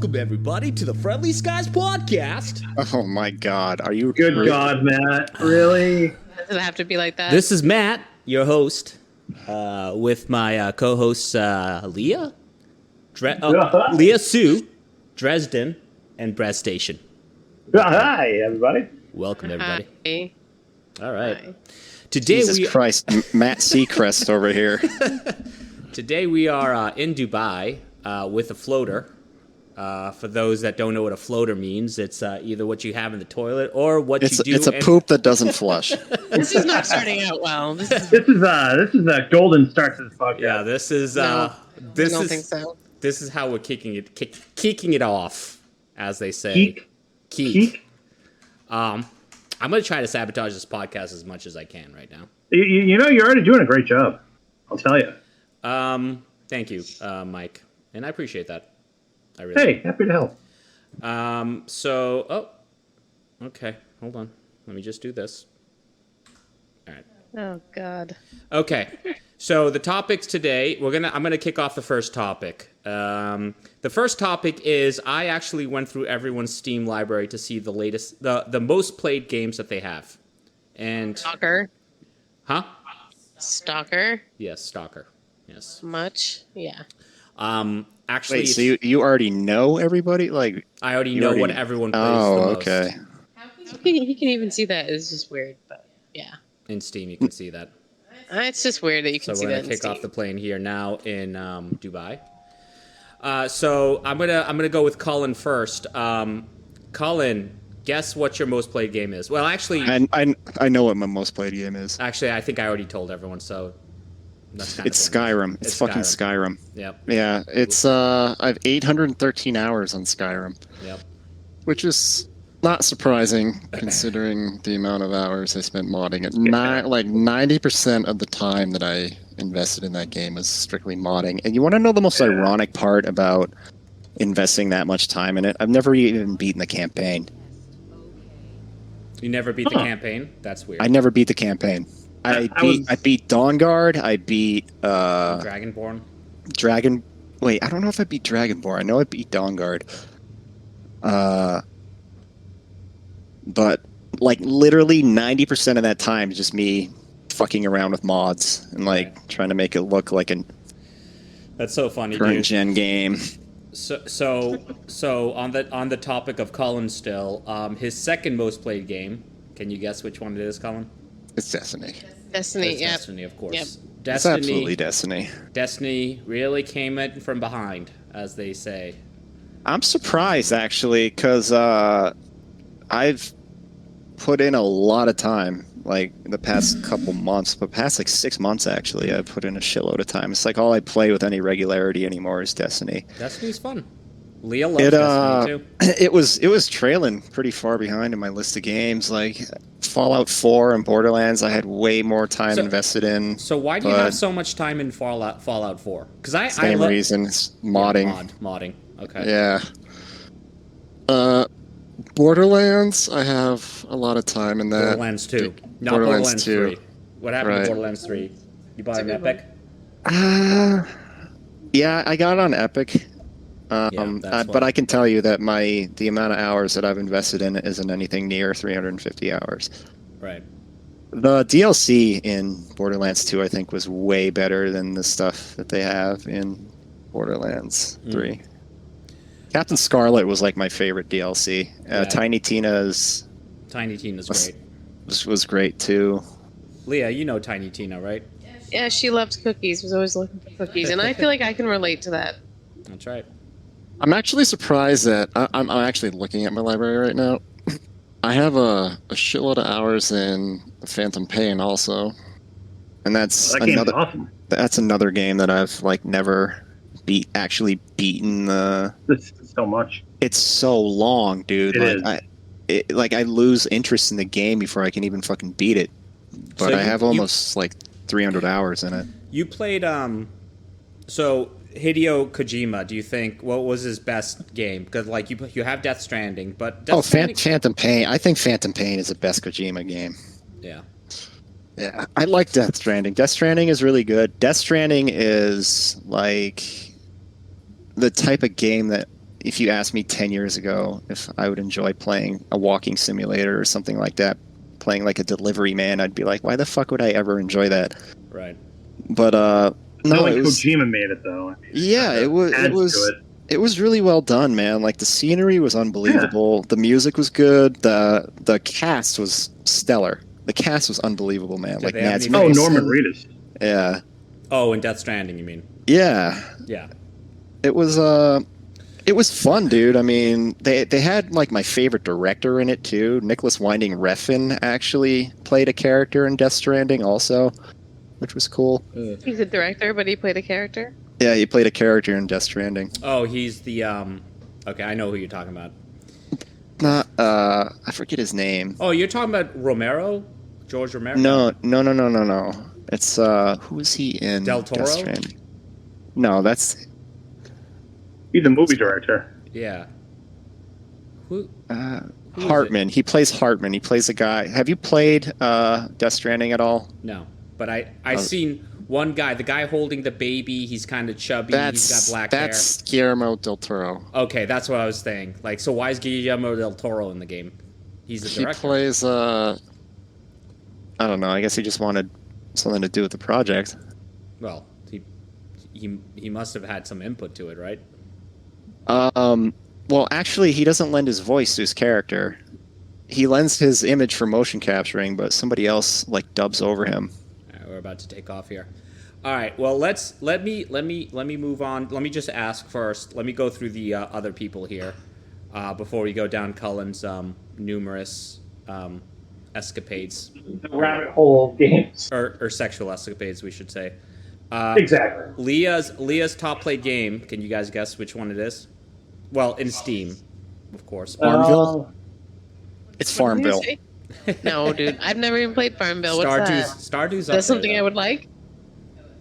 Welcome, everybody, to the Friendly Skies podcast. Oh, my God. Are you... Good God, Matt. Really? Does it have to be like that? This is Matt, your host, with my co-hosts LeahSue, Dresden, and Brezzstation. Hi, everybody. Welcome, everybody. Hi. All right. Hi. Today Jesus Christ, Matt Seacrest over here. Today we are in Dubai with a floater. For those that don't know what a floater means, it's either what you have in the toilet or what you do. It's a poop that doesn't flush. This is not starting out well. This is a golden start to this podcast. Yeah, this is I don't think so. This is how we're kicking it off, as they say. Keek. I'm going to try to sabotage this podcast as much as I can right now. You know, you're already doing a great job. I'll tell you. Thank you, Mike, and I appreciate that. I really Hey, happy to help. Okay, hold on. Let me just do this. All right. Oh God. Okay. So the topics today, I'm gonna kick off the first topic. The first topic is I actually went through everyone's Steam library to see the latest, the most played games that they have, and Stalker. huh? Stalker. Yes, Stalker. Yes. Much. Yeah. Actually, Wait, so you already know everybody? Like, I already know what everyone plays the oh, most. okay. You can even see that. It's just weird, but yeah. In Steam, you can see that. It's just weird that you can So see we're that. gonna kick off the plane here now in Dubai. So I'm gonna go with Colin first. Colin, guess what your most played game is? Well, actually, I know what my most played game is. actually, I think I already told everyone. So that's kind It's of funny. Skyrim. It's fucking Skyrim. Yep. Yeah, it's I have 813 hours on Skyrim, Yep. which is not surprising considering the amount of hours I spent modding it. Like 90% of the time that I invested in that game was strictly modding. And you want to know the most ironic part about investing that much time in it? I've never even beaten the campaign. You never beat the campaign? That's weird. I never beat the campaign. I beat Dawnguard. I beat Dragonborn. Wait, I don't know if I beat Dragonborn. I know I beat Dawnguard. But like literally 90% of that time is just me fucking around with mods and like trying to make it look like a That's so funny, current dude. gen game. So on the topic of Colin still, his second most played game. Can you guess which one it is, Colin? It's Destiny. Destiny. It's Yep. Destiny, of course. Yep. It's absolutely Destiny. Destiny really came in from behind, as they say. I'm surprised actually because I've put in a lot of time, like the past couple months, but past like 6 months actually, I've put in a shitload of time. It's like all I play with any regularity anymore is Destiny. Destiny's fun. Leah loves Destiny too. It was trailing pretty far behind in my list of games. Like Fallout 4 and Borderlands, I had way more time invested in. So why do you have so much time in Fallout 4? Because same reason, it's modding. Yeah, modding. Okay. Yeah. Borderlands, I have a lot I in that. Borderlands 2. Not Borderlands 3. What happened to Right. Borderlands 3? You bought it on Epic? Yeah, I got it on Epic. But I can tell you that the amount of hours that I've invested in it isn't anything near 350 hours. Right. The DLC in Borderlands 2, I think, was way better than the stuff that they have in Borderlands 3. Captain Scarlet was like my favorite DLC. Tiny Tina's great. Was great too. Leah, you know Tiny Tina, right? Yeah, she loved cookies. Was always looking for cookies, and I feel like I can relate to that. That's right. I'm actually surprised that I'm actually looking at my library right now. I have a shitload of hours in Phantom Pain also, and that's Game's awesome. That's another game that I've like never beaten the. It's so much. It's so long, dude. I lose interest in the game before I can even fucking beat it. But I have almost like 300 hours in it. You played so Hideo Kojima, do you think what was his best game? Because like you have Death Stranding, but Phantom Pain. I think Phantom Pain is the best Kojima game. Yeah. Yeah, I like Death Stranding. Death Stranding is really good. Death Stranding is like the type of game that if you asked me 10 years ago if I would enjoy playing a walking simulator or something like that, playing like a delivery man, I'd be like, why the fuck would I ever enjoy that? Right. But no, Knowing it was Kojima made it though. I mean, yeah, it was adds to it. it was really well done, man. Like the scenery was unbelievable, the music was good, the cast was stellar. The cast was unbelievable, man. Did Like they have Mads any- Oh, Mikkelsen. Norman Reedus. Yeah, Oh, and Death Stranding, you mean? yeah. Yeah. It was fun, dude. I mean, they had like my favorite director in it too. Nicholas Winding Refn actually played a character in Death Stranding also, which was cool. He's a director, but he played a character. Yeah, he played a character in Death Stranding. Oh, he's the Okay, I know who you're talking about. Not I forget his name. Oh, you're talking about Romero, George Romero. No. It's who is he in Del Toro? Death Stranding? No, that's He's a movie director. Yeah. Who? Who is Hartman. He plays Hartman. He plays a guy. Have you played Death Stranding at all? No, but I seen one guy, the guy holding the baby. He's kind of chubby. He's got black hair. That's Guillermo del Toro. Okay, that's what I was saying. Like, so why is Guillermo del Toro in the game? He's the He director. plays I don't know. I guess he just wanted something to do with the project. Well, he must have had some input to it, right? Well, actually, he doesn't lend his voice to his character. He lends his image for motion capturing, but somebody else like dubs over him. All right, we're about to take off here. All right. Well, let me move on. Let me just ask first. Let me go through the other people here before we go down Cullen's numerous escapades Rabbit hole of games. or sexual escapades, we should say. Exactly. Leah's top played game. Can you guys guess which one it is? Well, in Steam, of course. Farmville? It's What did you Farmville. say? No, dude, I've never even played Farmville. What's Stardew's that? up That's there, something though. I would like.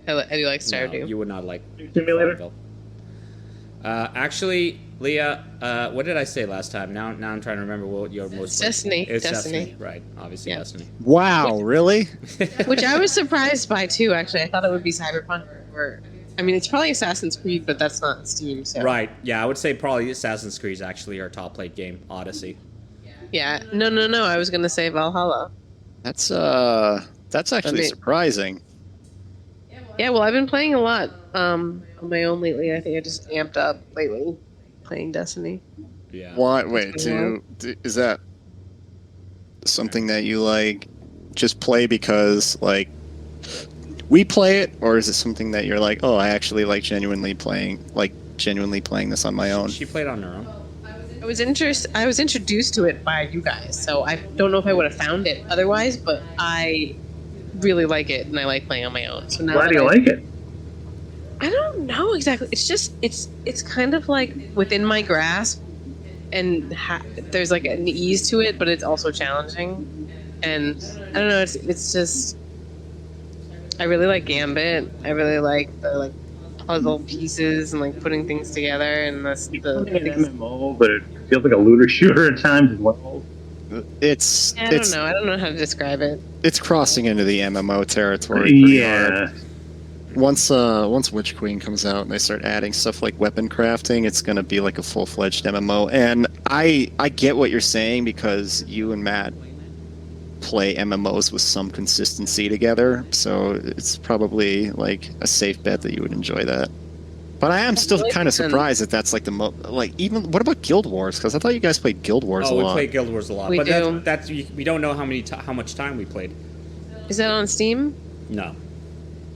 I do like No, Stardew. you would not like Simulator? Farmville. Actually, Leah, what did I say last time? Now I'm trying to remember what your most. Destiny. It's Destiny. right? Obviously, Yeah. Destiny. Wow, really? Which I was surprised by too. Actually, I thought it would be Cyberpunk. Or, I mean, it's probably Assassin's Creed, but that's not Steam. So Right? Yeah, I would say probably Assassin's Creed is actually our top played game. Odyssey. Yeah. No. I was gonna say Valhalla. That's actually surprising. Yeah. Well, I've been playing a lot on my own lately. I think I just amped up lately playing Destiny. Yeah. What? Wait, is that something that you like just play because like we play it, or is it something that you're like, oh, I actually like genuinely playing this on my own? She played on her own. I was introduced to it by you guys, so I don't know if I would have found it otherwise. But I really like it, and I like playing on my own. So now Why that do you like it? I don't know exactly. It's just it's kind of like within my grasp, and there's like an ease to it, but it's also challenging. And I don't know. It's just I really like Gambit. I really like the puzzle pieces and like putting things together. And It's an MMO, but it feels like a looter shooter at times as well. I don't know. I don't know how to describe it. It's crossing into the MMO territory. Pretty hard. Yeah. Once Witch Queen comes out and they start adding stuff like weapon crafting, it's gonna be like a full-fledged MMO. And I get what you're saying because you and Matt play MMOs with some consistency together, so it's probably like a safe bet that you would enjoy that. But I am still kind of surprised that that's like even what about Guild Wars? Because I thought you guys played Guild Wars a lot. We play Guild Wars a lot, We but do. that's we don't know how much time we played. Is that on Steam? No.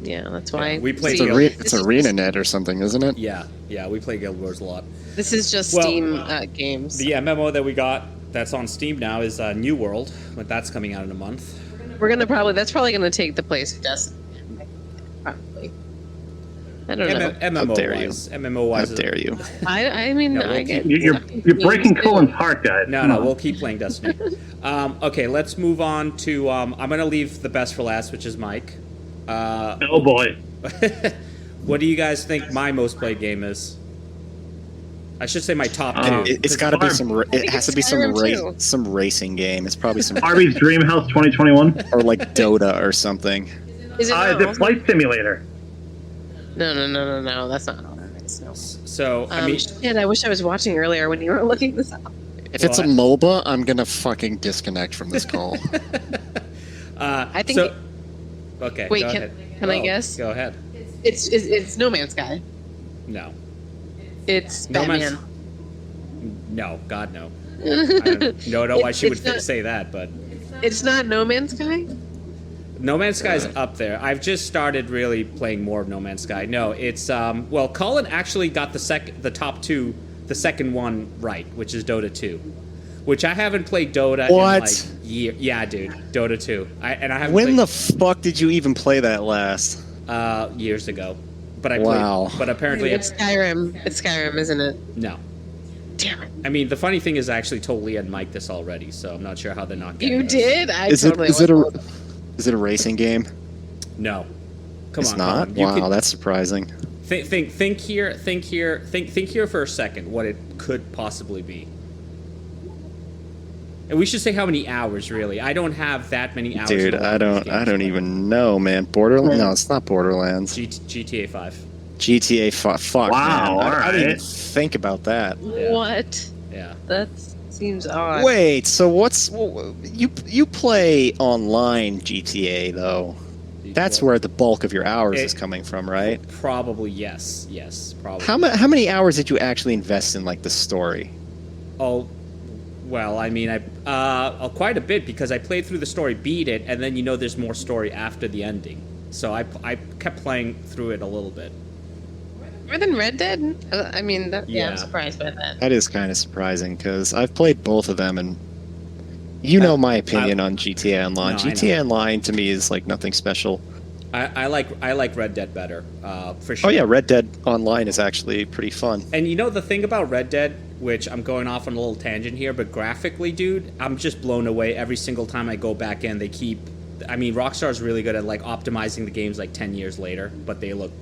Yeah, that's why. Yeah, we play It's, Guild- it's ArenaNet or something, isn't it? Yeah, we play Guild Wars a lot. This is just Well, Steam games. The MMO that we got that's on Steam now is New World, but that's coming out in a month. That's probably gonna take the place of Destiny. Probably. I don't know. MMO wise, How dare you? I mean, No, we'll I get You're breaking Cullen's heart, guys. No, we'll keep playing Destiny. Okay, let's move on to. I'm gonna leave the best for last, which is Mike. Oh boy. What do you guys think my most played game is? I should say my top two. It's got to be some. It has to be Skyrim too. some racing game. It's probably some Arby's Dreamhouse 2021. or like Dota or something. Is it Is it Flight Simulator? No. That's not. So I mean, shit, I wish I was watching earlier when you were looking this up. If it's a MOBA, I'm gonna fucking disconnect from this call. I think. So, okay. Wait, go can ahead. I guess? Go ahead. It's No Man's Sky. No. It's No Batman. No, God no. I don't know why she would say that, but It's not No Man's Sky. No Man's Sky is up there. I've just started really playing more of No Man's Sky. No, it's well, Colin actually got the top two, the second one right, which is Dota 2, which I haven't played Dota in like year. Yeah, dude, Dota 2. I haven't. When the fuck did you even play that last? Years ago, but I Wow. played. But apparently, It's Skyrim. It's Skyrim, isn't it? no. Damn it. I mean, the funny thing is, I actually told Leah and Mike this already, so I'm not sure how they're not getting You this. did? I Is totally it a racing game? No. Come It's on, not. Colin. You Wow, could- that's surprising. Think here for a second what it could possibly be. And we should say how many hours, really. I don't have that many hours. Dude, in I these don't games. even know, man. Borderlands? No, it's not Borderlands. GTA 5. GTA 5. Fuck, Wow, man. I didn't even alright. think about that. Yeah. What? Yeah. That seems odd. Wait, so you play online GTA though? That's where the bulk of your hours is coming from, right? Probably, yes. Yes, probably. How many hours did you actually invest in like the story? Oh, well, I mean, quite a bit, because I played through the story, beat it, and then there's more story after the ending. So I kept playing through it a little bit. More than Red Dead? I mean, Yeah. I'm surprised by that. That is kind of surprising because I've played both of them, and you know my opinion on GTA Online. No, I GTA Online to me is like nothing special. I like Red Dead better, for sure. Oh yeah, Red Dead Online is actually pretty fun. And the thing about Red Dead, which I'm going off on a little tangent here, but graphically, dude, I'm just blown away every single time I go back in. Rockstar's really good at like optimizing the games like 10 years later, but they look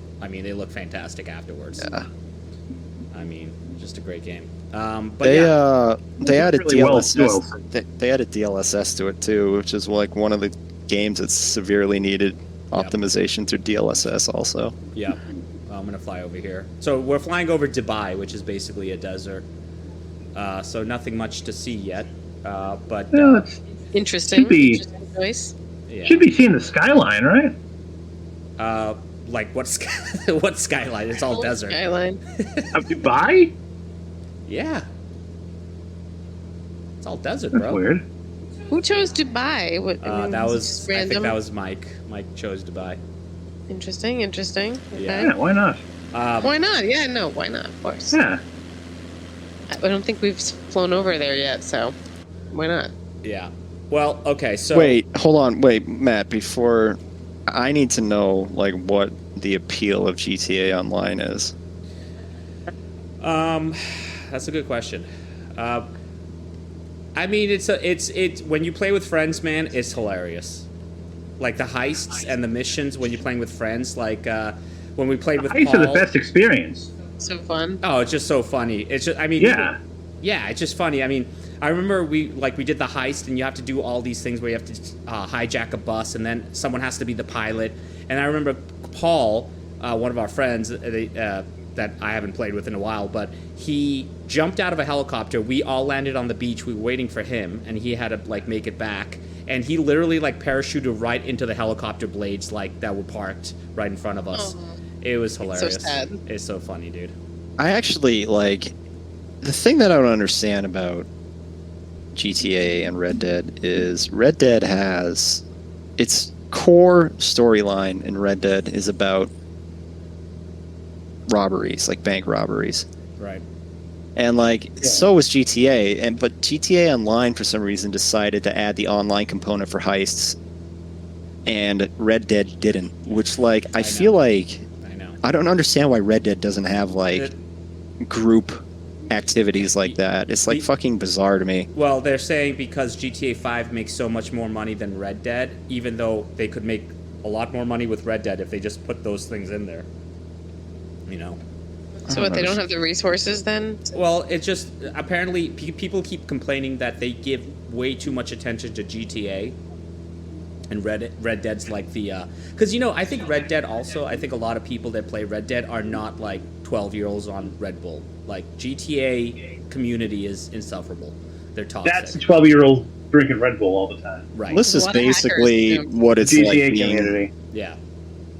fantastic afterwards. Yeah. I mean, just a great game. They added really well DLSS. They added DLSS to it too, which is like one of the games that severely needed optimization through DLSS also. Yeah. I'm going to fly over here. So we're flying over Dubai, which is basically a desert. So nothing much to see yet. But Yeah, it's, Interesting. Should be. Interesting choice. yeah. should be seeing the skyline, right? Like what what skyline? It's all desert. Skyline. Of Dubai? Yeah. It's all desert, That's bro. weird. Who chose Dubai? What, I mean, That is was this I think random? that was Mike. Mike chose Dubai. Interesting. Okay. Yeah. Yeah, why not? Why not? Yeah, no, why not? Of course. Yeah. I don't think we've flown over there yet, so why not? Yeah. Well, okay, so Wait, hold on. Wait, Matt, before I need to know like what the appeal of GTA Online is. that's a good question. I mean, it's when you play with friends, man, it's hilarious. Like the heists and the missions when you're playing with friends, like when we played with Heists are the Paul. best experience. So fun. Oh, it's just so funny. It's just, I mean, Yeah. yeah, it's just funny. I mean, I remember we did the heist, and you have to do all these things where you have to hijack a bus, and then someone has to be the pilot. And I remember Paul, one of our friends that I haven't played with in a while, but he jumped out of a helicopter. We all landed on the beach. We were waiting for him, and he had to like make it back. And he literally like parachuted right into the helicopter blades like that were parked right in front of us. Aw. It was hilarious. sad. It's so funny, dude. I actually like the thing that I don't understand about GTA and Red Dead is Red Dead has its core storyline in Red Dead is about robberies, like bank robberies. Right. And like so was GTA, but GTA Online for some reason decided to add the online component for heists, and Red Dead didn't. Which like I feel like I know. I don't understand why Red Dead doesn't have like It- group activities like that. It's like fucking bizarre to me. Well, they're saying because GTA 5 makes so much more money than Red Dead, even though they could make a lot more money with Red Dead if they just put those things in there. You know? So what? They don't have the resources then? Well, it's just apparently people keep complaining that they give way too much attention to GTA, And Red Dead's like the, because I think Red Dead also. I think a lot of people that play Red Dead are not like 12-year-olds on Red Bull. Like GTA community is insufferable. They're toxic. That's a 12-year-old drinking Red Bull all the time. Right. This is What basically hackers do. what it's GTA like being. community. Yeah.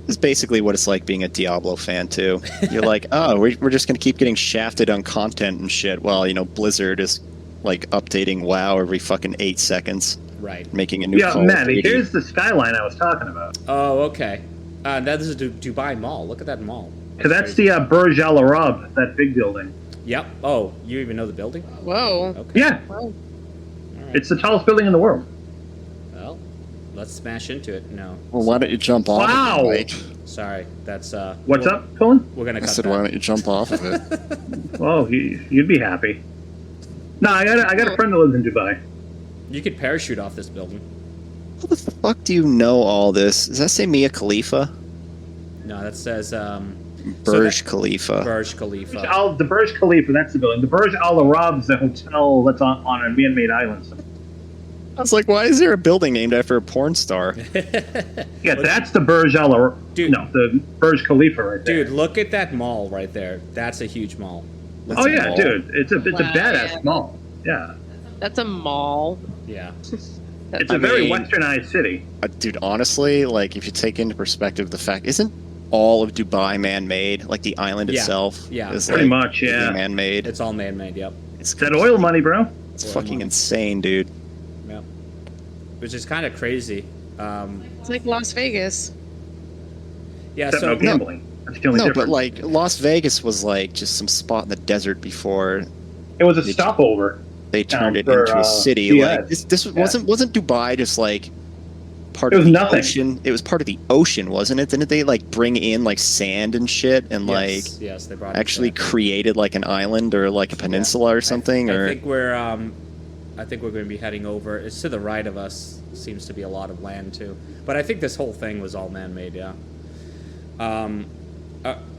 This is basically what it's like being a Diablo fan too. You're like, oh, we're just gonna keep getting shafted on content and shit. While Blizzard is like updating WoW every fucking 8 seconds, Right. making a new. Yeah, Call of Maddie, Duty. here's the skyline I was talking about. Oh, okay. That is a Dubai mall. Look at that mall. Because that's the Burj Al Arab, that big building. Yep. Oh, you even know the building? Whoa. Okay. Yeah, Whoa. All right. it's the tallest building in the world. Well, let's smash into it. No. Well, why don't you jump off? Wow. Of it, Mike? Sorry. That's What's we'll- up, Colin? We're gonna I cut said, that. why don't you jump off of it? Oh, you'd be happy. No, I got a friend that lives in Dubai. You could parachute off this building. How the fuck do you know all this? Does that say Mia Khalifa? No, that says Burj Khalifa. Burj Khalifa. The Burj Khalifa, that's the building. The Burj Al Arab is a hotel that's on a man-made island. I was like, why is there a building named after a porn star? Yeah, that's the Burj Al Arab. Dude. No, the Burj Khalifa right there. Dude, look at that mall right there. That's a huge mall. Oh yeah, mall. dude, it's a Wow, badass yeah. mall. Yeah, That's a mall. Yeah. it's a I very mean- westernized city. Dude, honestly, like, if you take into perspective the fact, isn't all of Dubai man-made? Like, the island Yeah. itself Yeah. is Pretty like, much, yeah. man-made. It's all man-made. Yep. It's It's that oil money, bro. It's Oil fucking money. insane, dude. Yep. Which is kind of crazy. It's like Las Vegas. Yeah. Except So no gambling. That's the only No, difference. but like Las Vegas was like just some spot in the desert before it was a stopover. they turned it for, into a city. CS. Like this wasn't Dubai just like part It of was the nothing. ocean? It was part of the ocean, wasn't it? Didn't they like bring in like sand and shit and like yes, they brought it actually back. created like an island or like a peninsula or something? I or think we're going to be heading over. It's to the right of us. Seems to be a lot of land too. But I think this whole thing was all man-made. Yeah.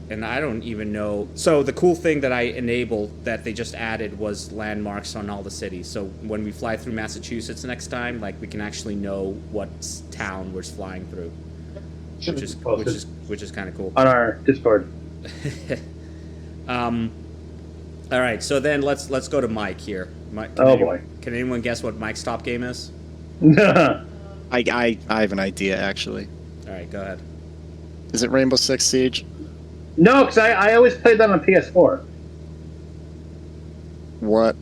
And I don't even know. So the cool thing that I enabled that they just added was landmarks on all the cities. So when we fly through Massachusetts next time, like we can actually know what town we're flying through, which is kind of cool. On our Discord. All right, so then let's go to Mike here. Mike, Boy. Can anyone guess what Mike's top game is? I have an idea actually. All right, go ahead. Is it Rainbow Six Siege? No, because I always played that on PS4. What?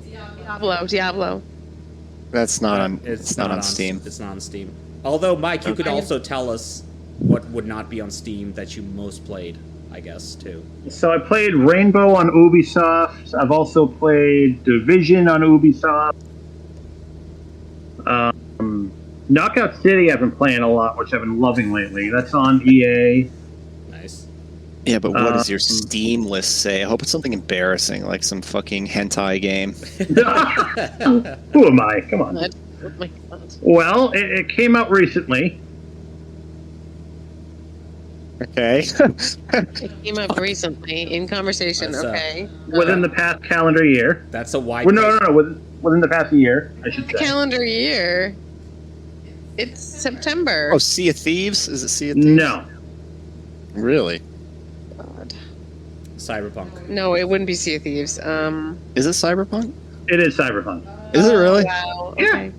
Diablo. That's not on. It's not on Steam. It's not on Steam. Although, Mike, you could Okay. also tell us what would not be on Steam that you most played, I guess, too. So I played Rainbow on Ubisoft. I've also played Division on Ubisoft. Knockout City I've been playing a lot, which I've been loving lately. That's on EA. Nice. Yeah, but what does your Steam list say? I hope it's something embarrassing, like some fucking hentai game. Who am I? Come on. Oh my God. Well, it came out recently. Okay. It came up recently in conversation. That's, Okay. Within the past calendar year. That's a wide. Well, no. Within the past year, I should say. Calendar year. It's September. Oh, Sea of Thieves? Is it Sea of Thieves? No. Really? God. Cyberpunk. No, it wouldn't be Sea of Thieves. Is it Cyberpunk? It is Cyberpunk. Is it really? Wow. Yeah. Okay.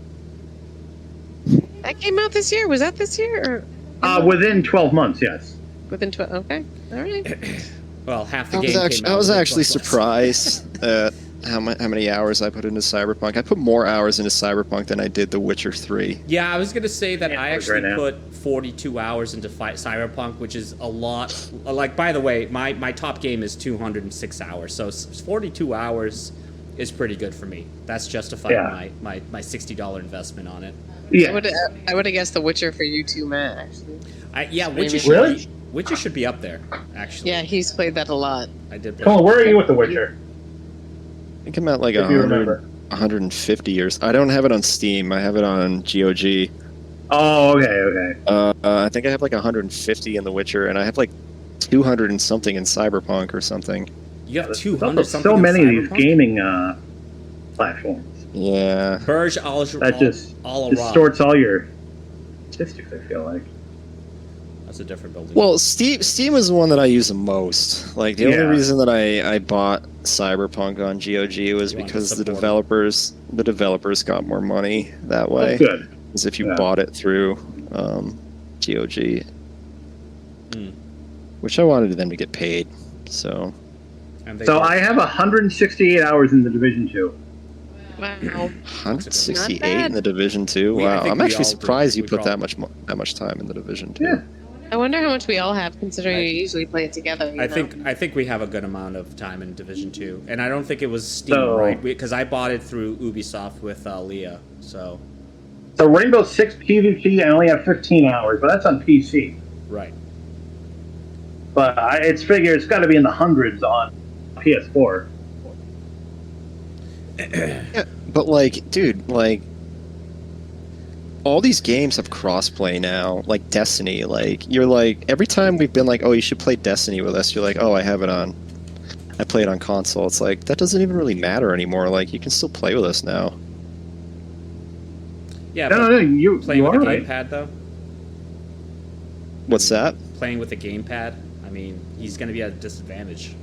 That came out this year. Was that this year or Within 12 months, yes. within 12? Okay. All right. Well, half the I game. was actually, came out I was within actually 12 months. surprised at how many hours I put into Cyberpunk. I put more hours into Cyberpunk than I did The Witcher 3. Yeah, I was gonna say that Yeah, I right actually now. put 42 hours into Cyberpunk, which is a lot. Like, by the way, my top game is 206 hours, so 42 hours is pretty good for me. That's justified Yeah. my $60 investment on it. Yeah. I would have guessed The Witcher for you too, Matt. Actually. Witcher should Really? be, Witcher should be up there. Actually, Yeah, he's played that a lot. I did. Play Colin, where are you with The Witcher? I think I'm at like If you remember. 150 years. I don't have it on Steam. I have it on GOG. Oh, okay. I think I have like 150 in The Witcher, and I have like 200 and something in Cyberpunk or something. You have There's 200 also something. so in many of these Cyberpunk? gaming platforms. Yeah. Burj Al That just Al distorts all your statistics, I feel like. That's a different building. Well, Steam is the one that I use the most. Like the only Yeah. reason that I bought Cyberpunk on GOG was You wanted to because the support developers got more money that way. Oh, good. As if you Yeah. bought it through GOG, Hmm. which I wanted them to get paid. So And they So did. I have 168 hours in the Division 2. Wow. 168 bad. in the Division 2. I Wow, think I'm we actually all surprised you we put all- that much time in the Division 2. Yeah. I wonder how much we all have, considering we usually play it together. You I know? think we have a good amount of time in Division 2, and I don't think it was Steam, So- right? Because I bought it through Ubisoft with Leah. So So Rainbow Six PvP, I only have 15 hours, but that's on PC. right. But it's figured it's got to be in the hundreds on PS4. Yeah, but like, dude, like, all these games have crossplay now. Like Destiny, like you're like every time we've been like, oh, you should play Destiny with us. You're like, oh, I have it on. I play it on console. It's like that doesn't even really matter anymore. Like you can still play with us now. Yeah, No, but no, you playing are with a right. gamepad though. What's that? Playing with a gamepad. I mean, he's going to be at a disadvantage.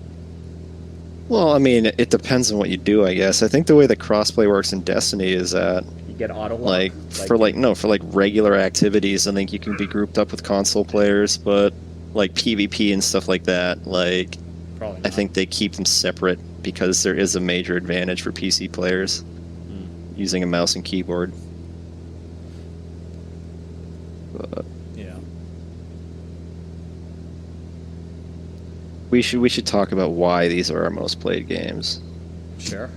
Well, I mean, it depends on what you do, I guess. I think the way that crossplay works in Destiny is that, You get auto lock, like, for regular activities, I think you can be grouped up with console players, but like PvP and stuff like that, like, probably I not. think they keep them separate because there is a major advantage for PC players using a mouse and keyboard. But Yeah. we should talk about why these are our most played games. Sure.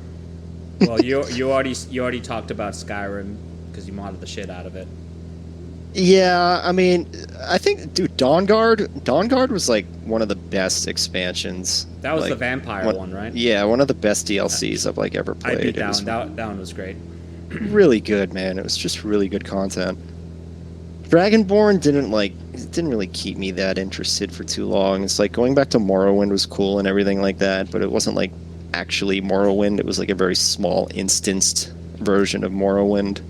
Well, you already talked about Skyrim because you modded the shit out of it. Yeah, I mean, I think, dude, Dawnguard was like one of the best expansions. That was like, the vampire one, right? Yeah, one of the best DLCs I've like ever I played. beat It that was one. That one was great. really good, man. It was just really good content. Dragonborn didn't really keep me that interested for too long. It's like going back to Morrowind was cool and everything like that, but it wasn't like actually Morrowind. It was like a very small instanced version of Morrowind.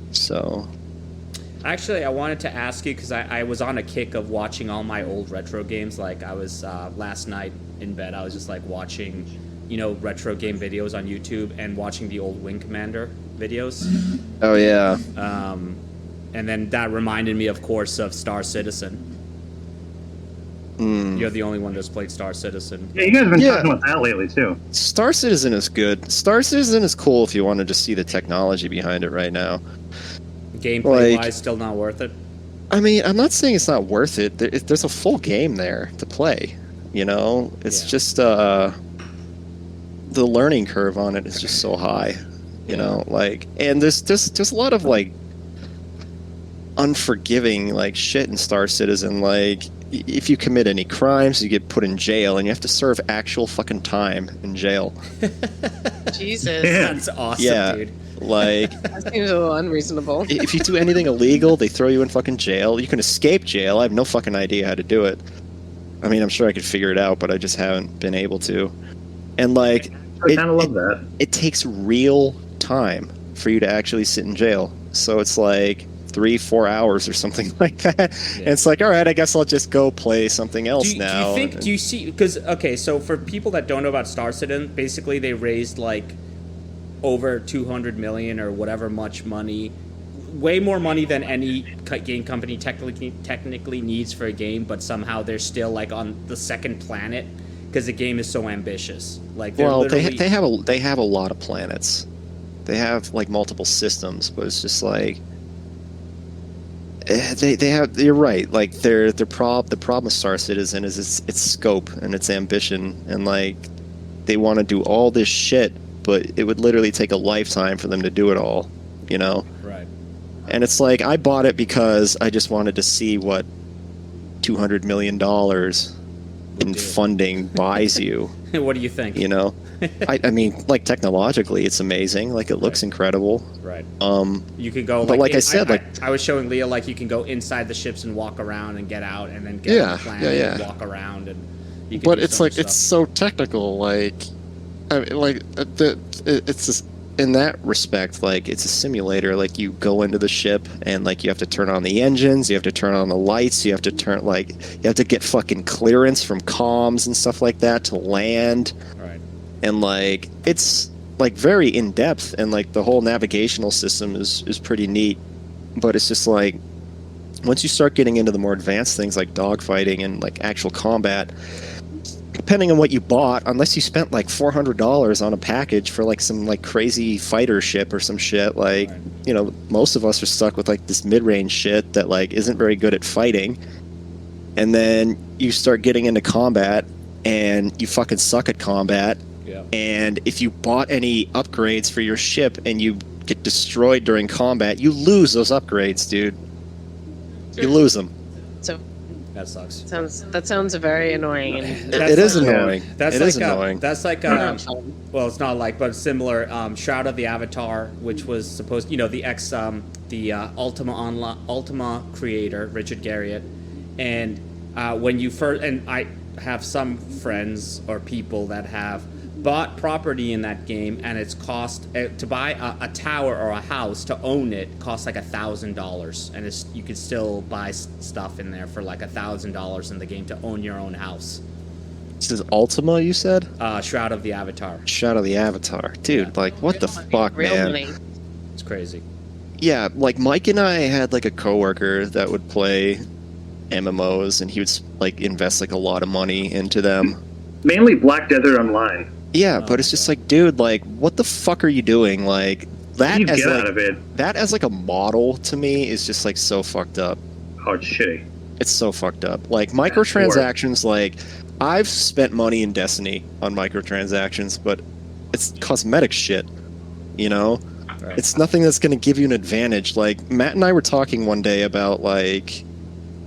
So Actually, I wanted to ask you because I was on a kick of watching all my old retro games. Like I was last night in bed, I was just like watching, retro game videos on YouTube and watching the old Wing Commander videos. oh yeah. And then that reminded me, of course, of Star Citizen. Mm. You're the only one that's played Star Citizen. Yeah, you guys have been Yeah. talking about that lately, too. Star Citizen is good. Star Citizen is cool if you want to just see the technology behind it right now. Gameplay Like- wise, still not worth it. I mean, I'm not saying it's not worth it. There's a full game there to play. It's Yeah. just the learning curve on it is just so high. And there's a lot of like unforgiving like shit in Star Citizen. Like if you commit any crimes, you get put in jail, and you have to serve actual fucking time in jail. Jesus. Yeah. That's awesome, Yeah. dude. Like. That seems a little unreasonable. If you do anything illegal, they throw you in fucking jail. You can escape jail. I have no fucking idea how to do it. I mean, I'm sure I could figure it out, but I just haven't been able to. And like, I kind of love that. it takes real time for you to actually sit in jail. So it's like 3-4 hours or something like that. And it's like, all right, I guess I'll just go play something else now. Do you see? Because okay, so for people that don't know about Star Citizen, basically they raised like over 200 million or whatever much money, way more money than any game company technically needs for a game, but somehow they're still like on the second planet because the game is so ambitious. Like they're Well, literally, they have a lot of planets. They have like multiple systems, but it's just like they have. You're right. Like the problem with Star Citizen is its scope and its ambition, and like they want to do all this shit, but it would literally take a lifetime for them to do it all. right. And it's like I bought it because I just wanted to see what $200 million in funding buys you. What do you think? I mean, like technologically, it's amazing. Like it looks incredible. Right. Um, You could go. But like I said, I was showing Leah like you can go inside the ships and walk around and get out, and then get on the planet and walk around, and you can but do it's so like much it's stuff. so technical. Like, I mean, like it's just in that respect, like, it's a simulator. Like, you go into the ship and, like, you have to turn on the engines, you have to turn on the lights, you have to get fucking clearance from comms and stuff like that to land. Right. And, like, it's, like, very in-depth, and, like, the whole navigational system is pretty neat. But it's just, like, once you start getting into the more advanced things like dogfighting and, like, actual combat, depending on what you bought, unless you spent like $400 on a package for like some like crazy fighter ship or some shit, like, you know, most of us are stuck with like this mid-range shit that like isn't very good at fighting. And then you start getting into combat and you fucking suck at combat. Yeah. And if you bought any upgrades for your ship and you get destroyed during combat, you lose those upgrades, dude. You lose them. So That sucks. that sounds very annoying. And It is annoying. That's It like is annoying. That's like Not well, it's not like, but similar. Shroud of the Avatar, which was supposed, you know, the Ultima creator Richard Garriott, and when you first, and I have some friends or people that have bought property in that game, and it's cost to buy a tower or a house, to own it costs like $1,000, and you can still buy stuff in there for like $1,000 in the game to own your own house. This is Ultima, you said? Shroud of the Avatar. Shadow of the Avatar. Dude, Yeah. like, what the fuck, real man? money. It's crazy. Yeah, like, Mike and I had, like, a coworker that would play MMOs, and he would, like, invest, like, a lot of money into them. Mainly Black Desert Online. Yeah, but it's just like, dude, like, what the fuck are you doing? Like, that You as get out like of it. that as like a model to me is just like so fucked up. Oh, it's shitty. It's so fucked up. Like, microtransactions, like, I've spent money in Destiny on microtransactions, but it's cosmetic shit, you know? Right. It's nothing that's going to give you an advantage. Like, Matt and I were talking one day about, like,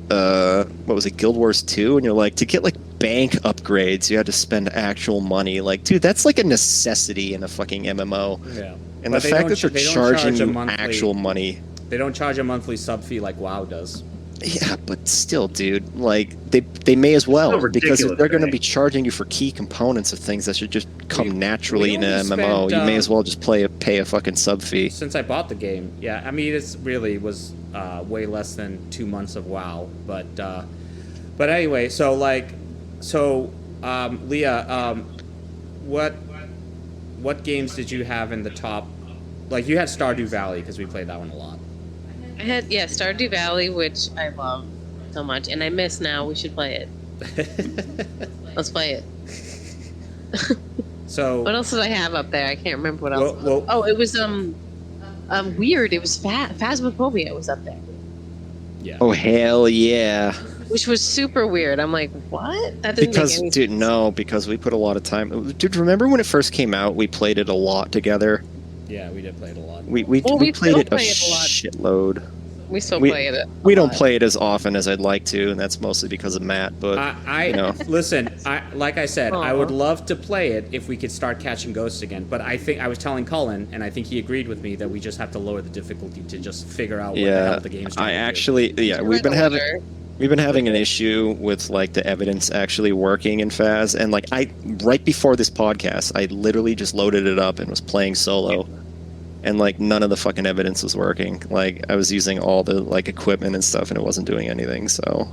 what was it, Guild Wars 2? And you're like, to get, like, bank upgrades, you had to spend actual money. Like, dude, that's like a necessity in a fucking MMO. Yeah. And But the they fact don't that ch- they're they don't charging charge a you monthly- actual money. They don't charge a monthly sub fee like WoW does. Yeah, but still, dude, like, they may as well, Still because ridiculous they're going to to me. be charging you for key components of things that should just come naturally in only an MMO. spent, You may as well just pay a fucking sub fee. Since I bought the game, yeah, I mean, it's really was way less than 2 months of WoW, but anyway, so Leah, what games did you have in the top? Like, you had Stardew Valley, because we played that one a lot. I had Stardew Valley, which I love so much, and I miss now. We should play it. Let's play it. So What else did I have up there? I can't remember what else. Well, Oh, it was weird. It was Phasmophobia was up there, yeah. Oh, hell yeah. which was super weird. I'm like, what? That didn't Because, make any dude, sense. no, because we put a lot of time. Dude, remember when it first came out, we played it a lot together? Yeah, we did play it a lot. We we played still it a play it a lot. shitload. We still we- play it. We don't play it as often as I'd like to, and that's mostly because of Matt, but, I you know. Listen, like I said, I Aw. would love to play it if we could start catching ghosts again. But I think I was telling Colin, and I think he agreed with me, that we just have to lower the difficulty to just figure out what the Yeah, hell the game's trying I to do. actually, yeah, we've been having an issue with, like, the evidence actually working in Phas, and, like, right before this podcast, I literally just loaded it up and was playing solo, and, like, none of the fucking evidence was working. Like, I was using all the, like, equipment and stuff, and it wasn't doing anything, so.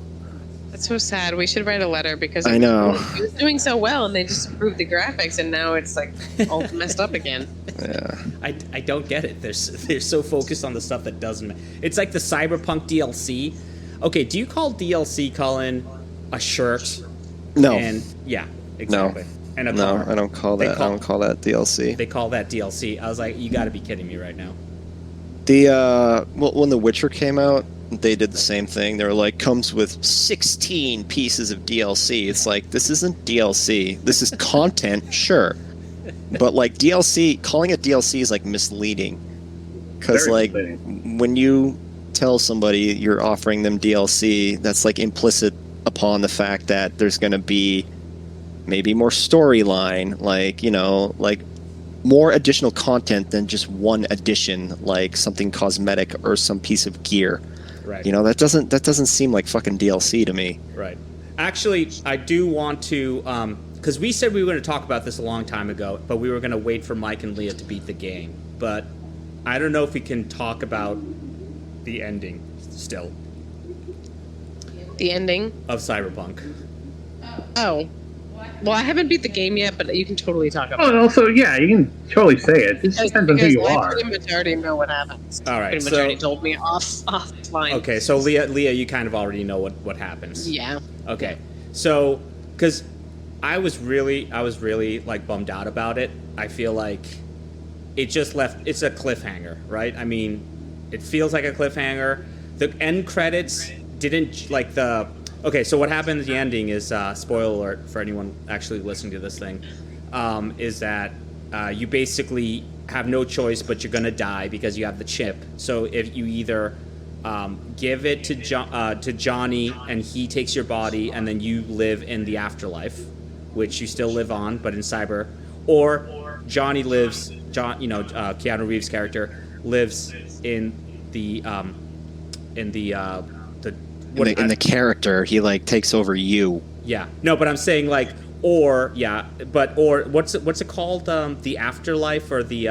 That's so sad. We should write a letter because I know. it was doing so well, and they just improved the graphics, and now it's like all messed up again. Yeah. I don't get it. They're so focused on the stuff that doesn't. It's like the Cyberpunk DLC. Okay, do you call DLC, Colin, a shirt? No. And yeah, exactly. And a No, car. I don't call They that. I don't call that DLC. They call that DLC. I was like, you got to be kidding me right now. When The Witcher came out, they did the same thing. They were like, comes with 16 pieces of DLC. It's like, this isn't DLC. This is content, sure. But, like, DLC, calling it DLC is, like, misleading. Because, Very like, misleading. when you tell somebody you're offering them DLC, that's, like, implicit upon the fact that there's going to be maybe more storyline, like, you know, like, more additional content than just one addition, like something cosmetic or some piece of gear. Right. You know, that doesn't seem like fucking DLC to me. Right. Actually, I do want to. because we said we were going to talk about this a long time ago, but we were going to wait for Mike and Leah to beat the game. But I don't know if we can talk about the ending still The ending. of Cyberpunk. Oh. Well, I haven't beat the game yet, but you can totally talk about Oh, and also, yeah, you can totally say it. It just it. depends on who you I are. pretty much already know what happens. All right, Pretty much so- already told me offline. Okay, so Leah, you kind of already know what happens. Yeah. Okay, so because I was really like bummed out about it. I feel like it just left. It's a cliffhanger, right? I mean, it feels like a cliffhanger. The end credits didn't like the. Okay, so what happened at the ending is spoiler alert for anyone actually listening to this thing, is that you basically have no choice, but you're gonna die because you have the chip. So if you either give it to Johnny and he takes your body and then you live in the afterlife, which you still live on, but in cyber, or Johnny lives. Keanu Reeves' character lives in the In the character, he like takes over you. Yeah. No, but I'm saying like or what's it called? The afterlife or the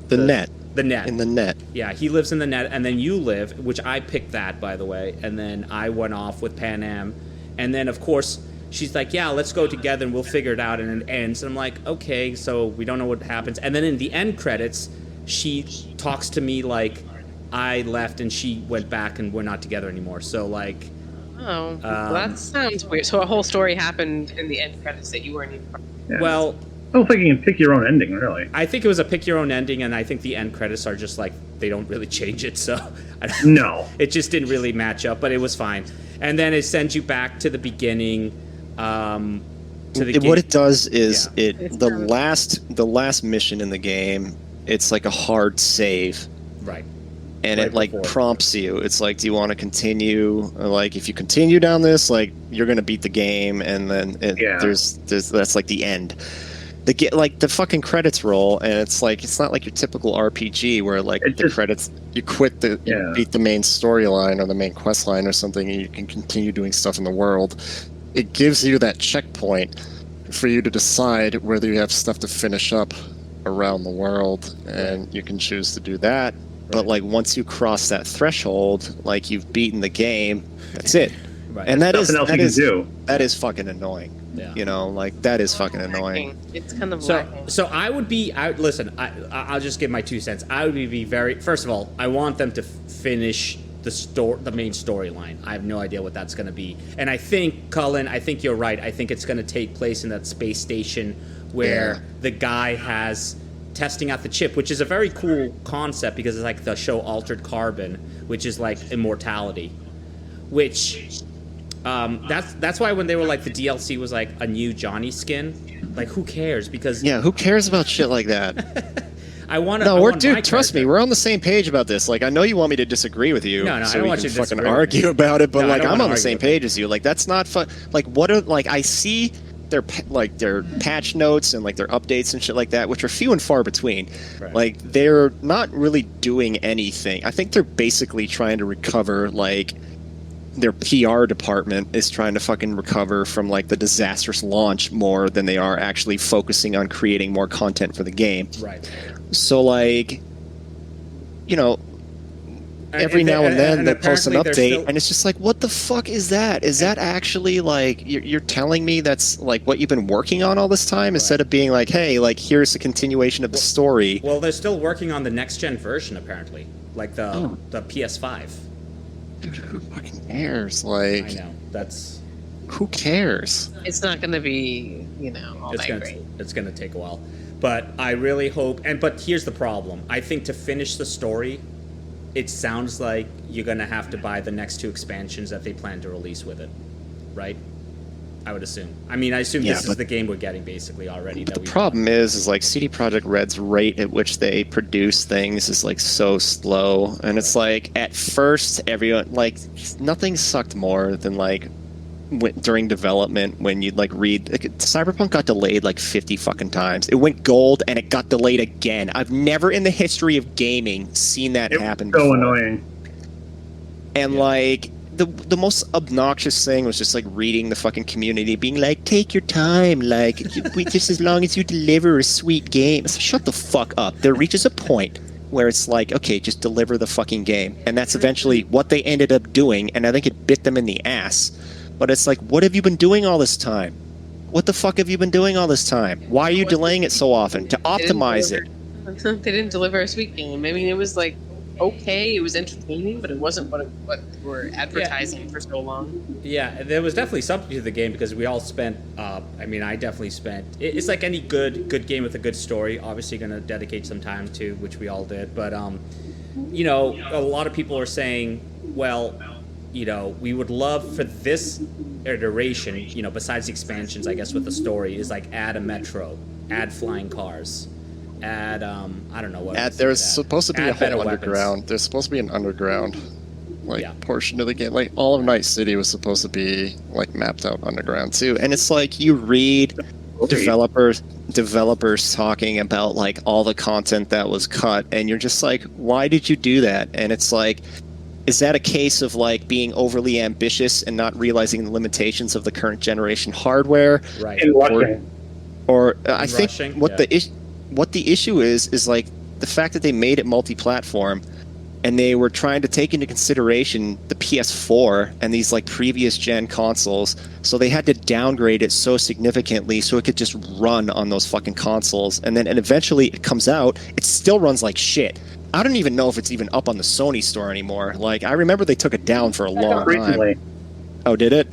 net. The net. In the net. Yeah, he lives in the net, and then you live, which I picked that, by the way, and then I went off with Pan Am, and then of course she's like, yeah, let's go together and we'll figure it out, and it ends. And I'm like, okay, so we don't know what happens. And then in the end credits, she talks to me like I left and she went back and we're not together anymore. So like, Oh, well, that sounds weird. So a whole story happened in the end credits that you weren't even part of. Yeah. well, I don't think you can pick your own ending, really. I think it was a pick your own ending, and I think the end credits are just like they don't really change it, so No. it just didn't really match up, but it was fine. And then it sends you back to the beginning. To the What it does is Yeah. the last mission in the game. It's like a hard save, right. and Right it like before. prompts you. It's like, do you want to continue? Like, if you continue down this, like you're gonna beat the game, and then Yeah. there's that's like the end. The fucking credits roll, and it's like it's not like your typical RPG where like It the just- credits you beat the main storyline or the main quest line or something, and you can continue doing stuff in the world. It gives you that checkpoint for you to decide whether you have stuff to finish up around the world, and you can choose to do that. But like once you cross that threshold, like you've beaten the game, that's it. Right. And that Nothing else you can do. that is fucking annoying. Yeah. You know, like that is fucking annoying. It's kind of So, lacking. so I'll just give my 2 cents. I would be very. First of all, I want them to finish the main storyline. I have no idea what that's going to be, and I think Cullen, I think you're right. I think it's going to take place in that space station where Yeah. the guy has testing out the chip, which is a very cool concept because it's like the show Altered Carbon, which is like immortality, which. That's why when they were like the DLC was like a new Johnny skin, like who cares? Because Yeah, who cares about shit like that? I want to. No, trust me, we're on the same page about this. Like, I know you want me to disagree with you, No, I so don't we want can you to fucking disagree with argue me. about it. But No, I like, don't I'm wanna on the argue same with page as you. Like, that's not fun. Like, I see their patch notes and like their updates and shit like that, which are few and far between. Right. Like, they're not really doing anything. I think they're basically trying to recover like. Their PR department is trying to fucking recover from like the disastrous launch more than they are actually focusing on creating more content for the game. Right. So like, you know, every now and then they'll post an update, and it's just like, what the fuck is that? Is that actually like you're telling me that's like what you've been working on all this time, instead of being like, hey, like here's a continuation of the story? Well, they're still working on the next gen version apparently, like the PS5. Dude, who fucking cares? Like, I know that's. who cares? It's not going to be, all that great. It's gonna take a while, but I really hope. But here's the problem. I think to finish the story, it sounds like you're gonna have to buy the next 2 expansions that they plan to release with it, right? I would assume. I mean, I assume this is the game we're getting basically already. The problem is like CD Projekt Red's rate at which they produce things is like so slow, and it's like at first everyone like nothing sucked more than like during development when you'd like read Cyberpunk got delayed like 50 fucking times. It went gold and it got delayed again. I've never in the history of gaming seen that happen So before. annoying. And like the most obnoxious thing was just like reading the fucking community being like, take your time, like just as long as you deliver a sweet game. So shut the fuck up. There reaches a point where it's like, okay, just deliver the fucking game. And that's eventually what they ended up doing, and I think it bit them in the ass. But it's like, what have you been doing all this time? What the fuck have you been doing all this time? Why are you delaying it so often? To optimize it. They didn't deliver a sweet game. I mean, it was like okay, it was entertaining, but it wasn't what we're advertising for so long. Yeah, there was definitely something to the game because we all spent. I mean, I definitely spent. It's like any good game with a good story. Obviously, going to dedicate some time to, which we all did. But you know, a lot of people are saying, well, you know, we would love for this iteration, you know, besides the expansions, I guess, with the story, is like add a metro, add flying cars. Add I don't know what. There's supposed to be a whole underground. Weapons. There's supposed to be an underground, portion of the game. Like all of Night City was supposed to be like mapped out underground too. And it's like you read developers talking about like all the content that was cut, and you're just like, why did you do that? And it's like, is that a case of like being overly ambitious and not realizing the limitations of the current generation hardware? Right. Or I think what the issue is like the fact that they made it multi-platform and they were trying to take into consideration the PS4 and these like previous gen consoles, so they had to downgrade it so significantly so it could just run on those fucking consoles. And eventually it comes out, it still runs like shit. I don't even know if it's even up on the Sony store anymore. Like, I remember they took it down for a long time. Oh, did it?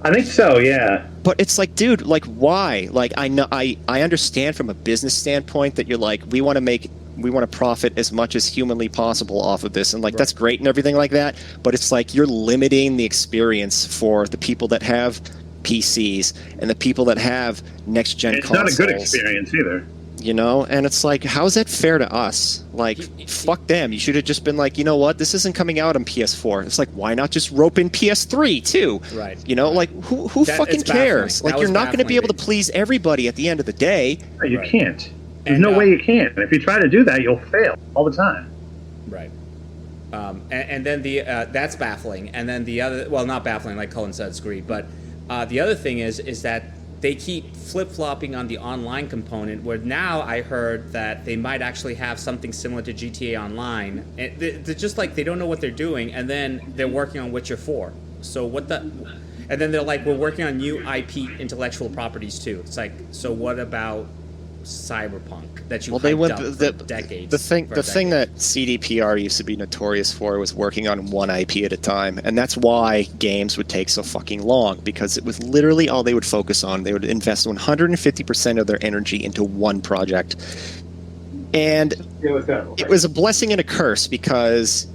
I think so, yeah. But it's like, dude, like, why? Like, I understand from a business standpoint that you're like, we want to profit as much as humanly possible off of this, and like, that's great and everything like that. But it's like you're limiting the experience for the people that have PCs and the people that have next gen consoles. It's not a good experience either. You know, and it's like, how is that fair to us? Like, fuck them. You should have just been like, you know what, this isn't coming out on PS4. It's like, why not just rope in PS3 too? Right. You know, like, who fucking cares? Like, you're not going to be able to please everybody at the end of the day. You can't. There's no way you can. If you try to do that, you'll fail all the time. Right. And then that's baffling. And then the other, well, not baffling, like Cullen said, it's great. But the other thing is that they keep flip-flopping on the online component, where now I heard that they might actually have something similar to GTA Online. And they're just like, they don't know what they're doing, and then they're working on Witcher 4. So what the... And then they're like, we're working on new IP intellectual properties too. It's like, so what about Cyberpunk that you hyped up for decades? The thing that CDPR used to be notorious for was working on one IP at a time, and that's why games would take so fucking long, because it was literally all they would focus on. They would invest 150% of their energy into one project, and it was a blessing and a curse, because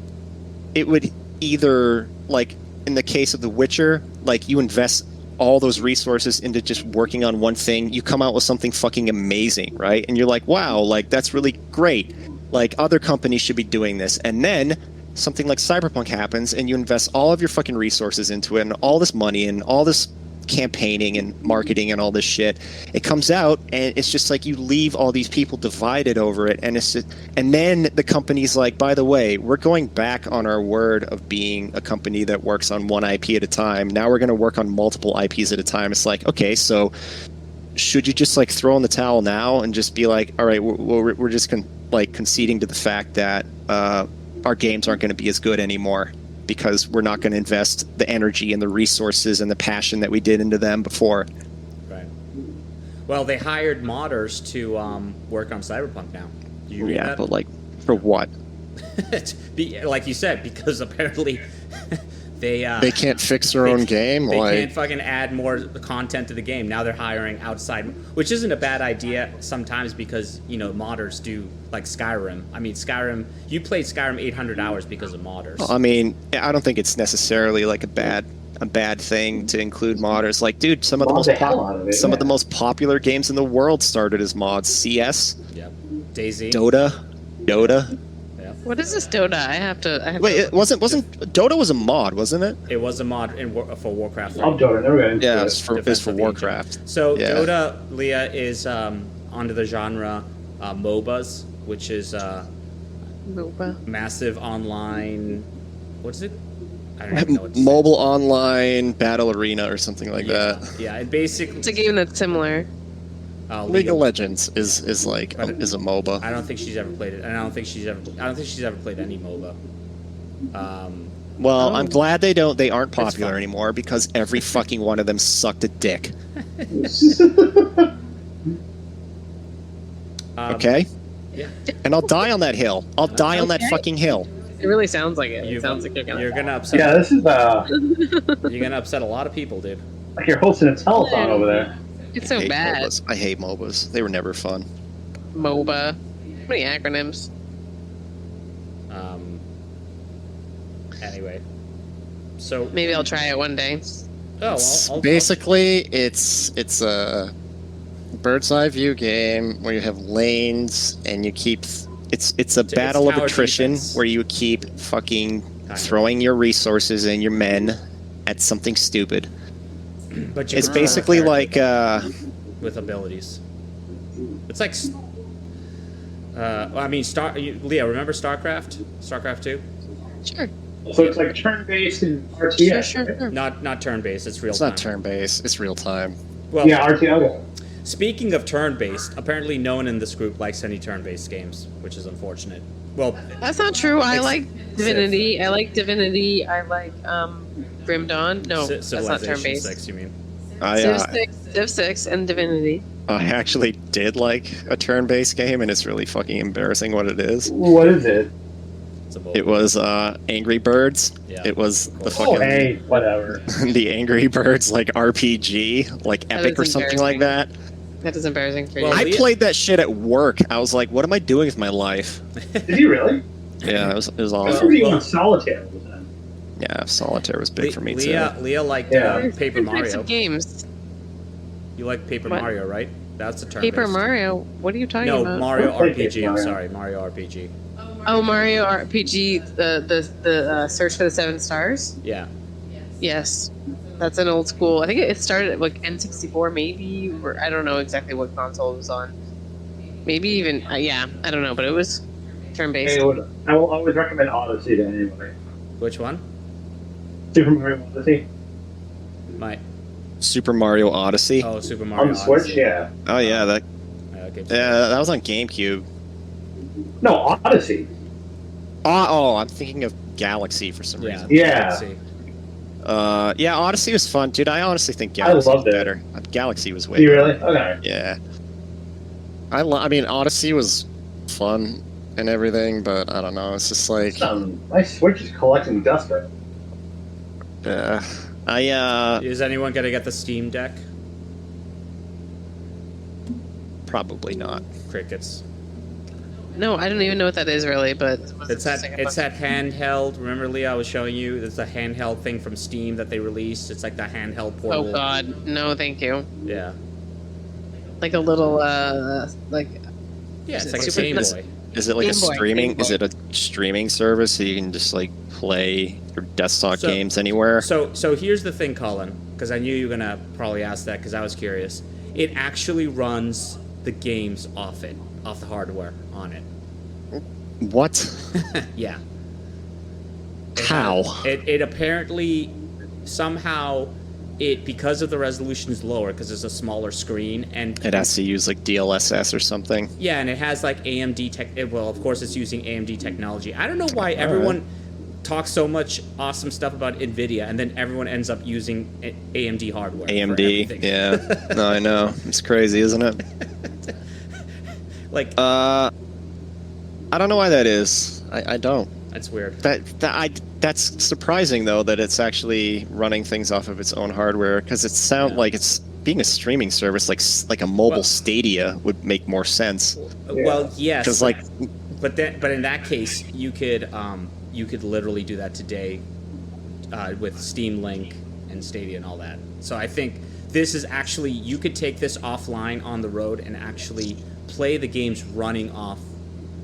it would either, like in the case of The Witcher, like you invest all those resources into just working on one thing, you come out with something fucking amazing, right? And you're like, wow, like that's really great. Like other companies should be doing this. And then something like Cyberpunk happens and you invest all of your fucking resources into it and all this money and all this campaigning and marketing and all this shit. It comes out and it's just like you leave all these people divided over it, and it's just, and then the company's like, by the way, we're going back on our word of being a company that works on one IP at a time. Now we're going to work on multiple IPs at a time. It's like, okay, so should you just like throw in the towel now and just be like, all right, we're just conceding to the fact that our games aren't going to be as good anymore, because we're not going to invest the energy and the resources and the passion that we did into them before. Right. Well, they hired modders to work on Cyberpunk now. Did you read that? But like, for what? Like you said, because apparently they can't fix their own game. They can't fucking add more content to the game. Now they're hiring outside, which isn't a bad idea sometimes, because you know modders do, like Skyrim. I mean, Skyrim. You played Skyrim 800 hours because of modders. Well, I mean, I don't think it's necessarily like a bad thing to include modders. Like, dude, some of the most popular games in the world started as mods. CS. Yep. DayZ. Dota. What is this Dota? I have to. Wait, it wasn't Dota was a mod, wasn't it? It was a mod for Warcraft 3. Dota. Never got into yeah, it. it's for Warcraft. So yeah. Dota, Leah, is under the genre MOBAs, which is MOBA. massive online. What's it? I don't even know what to say. Mobile online battle arena or something like that. Yeah, and basically, It's a game that's similar. League of Legends is a MOBA. I don't think she's ever played it, and I don't think she's ever played any MOBA. Well, I'm glad they aren't popular anymore because every fucking one of them sucked a dick. Okay? Yeah. And I'll die on that hill. I'll die on that fucking hill. It really sounds like it. It sounds like you're gonna upset. Yeah, this is You're gonna upset a lot of people, dude. like you're hosting a telethon over there. It's so bad. MOBAs. I hate MOBAs. They were never fun. MOBA. How many acronyms? Anyway, so Maybe I'll try it one day. Basically, it's a bird's eye view game where you have lanes and you keep. It's a battle of tower attrition defense. where you keep fucking throwing your resources and your men at something stupid. But you It's can basically like with abilities. It's like, I mean, Leah, remember StarCraft? StarCraft 2? Sure. So it's like turn-based and RTS. Sure. Not turn-based. It's real it's time. not turn-based. It's real time. Well, Yeah, RTS. Okay. speaking of turn-based, apparently no one in this group likes any turn-based games, which is unfortunate. Well, That's not true. I like Divinity. I like Grim Dawn. No, that's not Civilization turn-based. 6, you mean? Civ 6 and Divinity. I actually did like a turn-based game, and it's really fucking embarrassing what it is. What is it? It's a It was Angry Birds. Yeah. It was the Oh, fucking hey, whatever. the Angry Birds like RPG, like That Epic or is something like that. That is embarrassing for you. Well, I played that shit at work. I was like, what am I doing with my life? Did you really? Yeah, it was I awesome. remember you on Solitaire. Yeah, Solitaire was big for me too. Leah liked Yeah. Paper Different types Mario. of games. You like Paper What? Mario, right? That's a turn-based. Paper Mario. What are you talking No, about? Mario I played RPG. Paper I'm Mario. sorry, Mario RPG. Oh, Mario RPG. The Search for the Seven Stars. Yeah. Yes, that's an old school. I think it started at like N64, maybe, or I don't know exactly what console it was on. Maybe even yeah, I don't know, but it was turn-based. I will always recommend Odyssey to anybody. Which one? Super Mario Odyssey. My Super Mario Odyssey. Oh, Super Mario On the Switch, Odyssey. yeah. Oh yeah, that Okay. that was on GameCube. No, Odyssey. Oh, I'm thinking of Galaxy for some reason. Yeah. Let's see. Yeah, Odyssey was fun, dude. I honestly think I Galaxy was loved it. better. Galaxy was way Do you better. really? Okay. Yeah. I mean, Odyssey was fun and everything, but I don't know. It's just like, My Switch is collecting dust right now. Is anyone gonna get the Steam Deck? Probably not. Crickets. No, I don't even know what that is really, but It's that handheld. Remember, Leah, I was showing you. It's a handheld thing from Steam that they released. It's like the handheld portable. Oh God, no, thank you. Yeah. Like a little like. Yeah, it's like a Super Game Nintendo. Boy. Is it like a Game Boy, streaming? Game Is Boy. it a streaming service so you can just like play your desktop So- games anywhere? So here's the thing, Colin, because I knew you were gonna probably ask that because I was curious. It actually runs the games off the hardware on it. What? Yeah. How? It apparently somehow because of the resolution is lower because it's a smaller screen and It has to use like DLSS or something. yeah, and it has like AMD tech. Well, of course, it's using AMD technology. I don't know why everyone talks so much awesome stuff about Nvidia, and then everyone ends up using AMD hardware. for AMD. everything. Yeah. No, I know. It's crazy, isn't it? Like I don't know why that is. I don't. that's weird. That's surprising though that it's actually running things off of its own hardware because it sounds like it's being a streaming service like a mobile Well- Stadia would make more sense. Well, yes, Because like but in that case, you could literally do that today with Steam Link and Stadia and all that. So I think this is actually you could take this offline on the road and actually play the games running off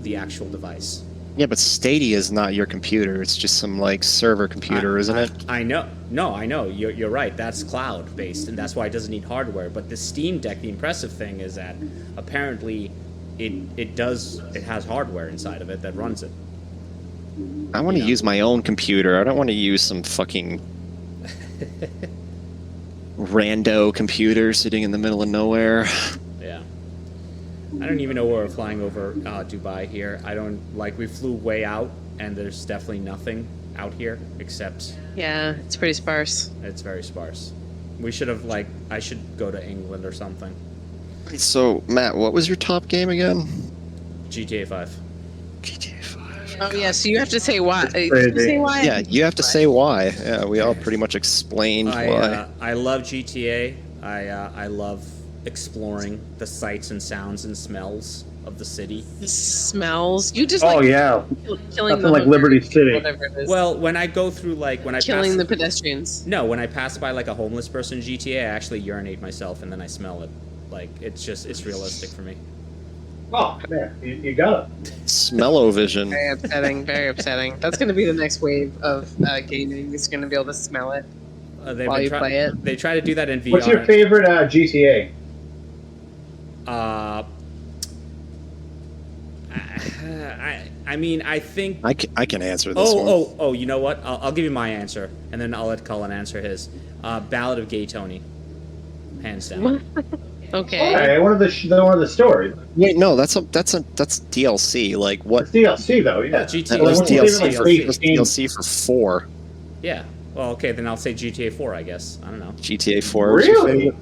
the actual device. yeah, but Stadia is not your computer. It's just some like server computer, isn't it? I know. No, I know. You're right. That's cloud based, and that's why it doesn't need hardware. But the Steam Deck, the impressive thing is that apparently it has hardware inside of it that runs it. I want to use my own computer. I don't want to use some fucking rando computer sitting in the middle of nowhere. Yeah. I don't even know where we're flying over Dubai here. I don't, like, we flew way out, and there's definitely nothing out here except... Yeah, it's pretty sparse. It's very sparse. We should have, like, I should go to England or something. So, Matt, what was your top game again? GTA 5. GTA 5. Oh yeah, so you have to say why. It's Did you crazy. say why? Yeah, you have to say why. Yeah, we all pretty much explained why. I love GTA. I love exploring the sights and sounds and smells of the city. The smells. You just Oh like yeah, killing nothing like Liberty City. whatever it is. Well, when I go through, like, when I killing pass, the pedestrians. no, when I pass by like a homeless person in GTA, I actually urinate myself and then I smell it. Like, it's realistic for me. Oh man, you got it. Smell-o-vision. Very upsetting. Very upsetting. That's going to be the next wave of gaming. Is going to be able to smell it They've while been you try- play it. They try to do that in VR. What's your favorite GTA? I mean, I think. I can answer this one. Oh! You know what? I'll give you my answer, and then I'll let Cullen answer his. Ballad of Gay Tony, hands down. Okay. Okay, one of the stories. Wait, no, that's DLC. Like what? It's DLC though. Yeah. GTA That was Well, when you say DLC like for great was games- DLC for 4. Yeah. Well, okay, then I'll say GTA 4, I guess. I don't know. GTA 4. was your Really? favorite?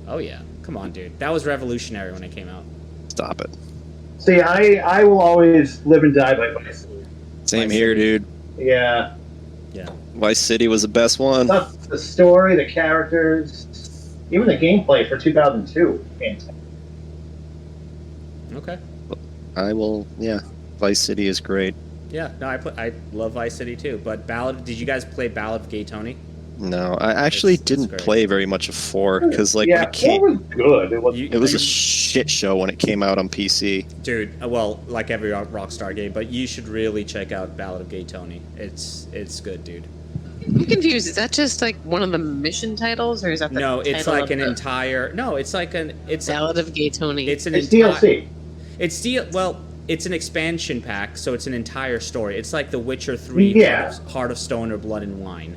Oh yeah, come on, dude. That was revolutionary when it came out. Stop it. See, I will always live and die by Vice City. Same Vice here, City. dude. Yeah. Yeah. Vice City was the best one. That's the story, the characters, even the gameplay for 2002. Fantastic. Okay. I will. Yeah, Vice City is great. Yeah. No, I love Vice City too. But Ballad. Did you guys play Ballad of Gay Tony? No, I actually It's didn't great. play very much of 4 because like when Yeah, it came, 4 was good. It was. it was a shit show when it came out on PC. Dude, well, like every Rockstar game, but you should really check out Ballad of Gay Tony. It's good, dude. I'm confused. Is that just like one of the mission titles, or is that the No, it's title like of an the entire. No, it's like an. It's Ballad of Gay Tony? It's an It's entire. DLC. Well, it's an expansion pack, so it's an entire story. It's like The Witcher 3, Yeah. Heart of Stone, or Blood and Wine.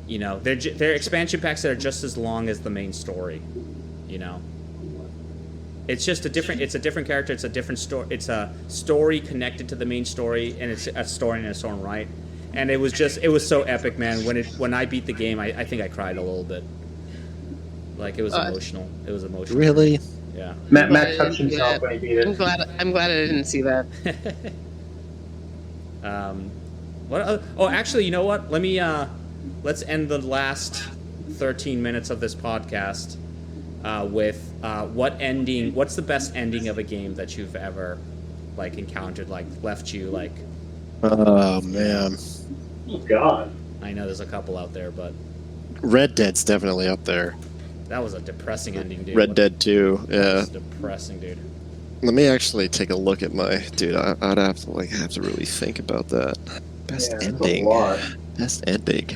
You know, they're expansion packs that are just as long as the main story. You know, it's just a different. It's a different character. It's a different story. It's a story connected to the main story, and it's a story in its own right. And it was so epic, man. When I beat the game, I think I cried a little bit. Like it was emotional. It was emotional. Really? Yeah. Matt touched himself when he beat I'm it. glad I didn't see that. What? Oh, actually, you know what? Let's end the last 13 minutes of this podcast with what's the best ending of a game that you've ever like encountered, like left you like. Oh man, Oh, God. I know there's a couple out there, but Red Dead's definitely up there. that was a depressing ending, dude. Red Dead 2. That Yeah. was depressing, dude. Let me actually take a look at my dude. I'd have to really think about that. Best Yeah, that's a ending. lot. Best ending.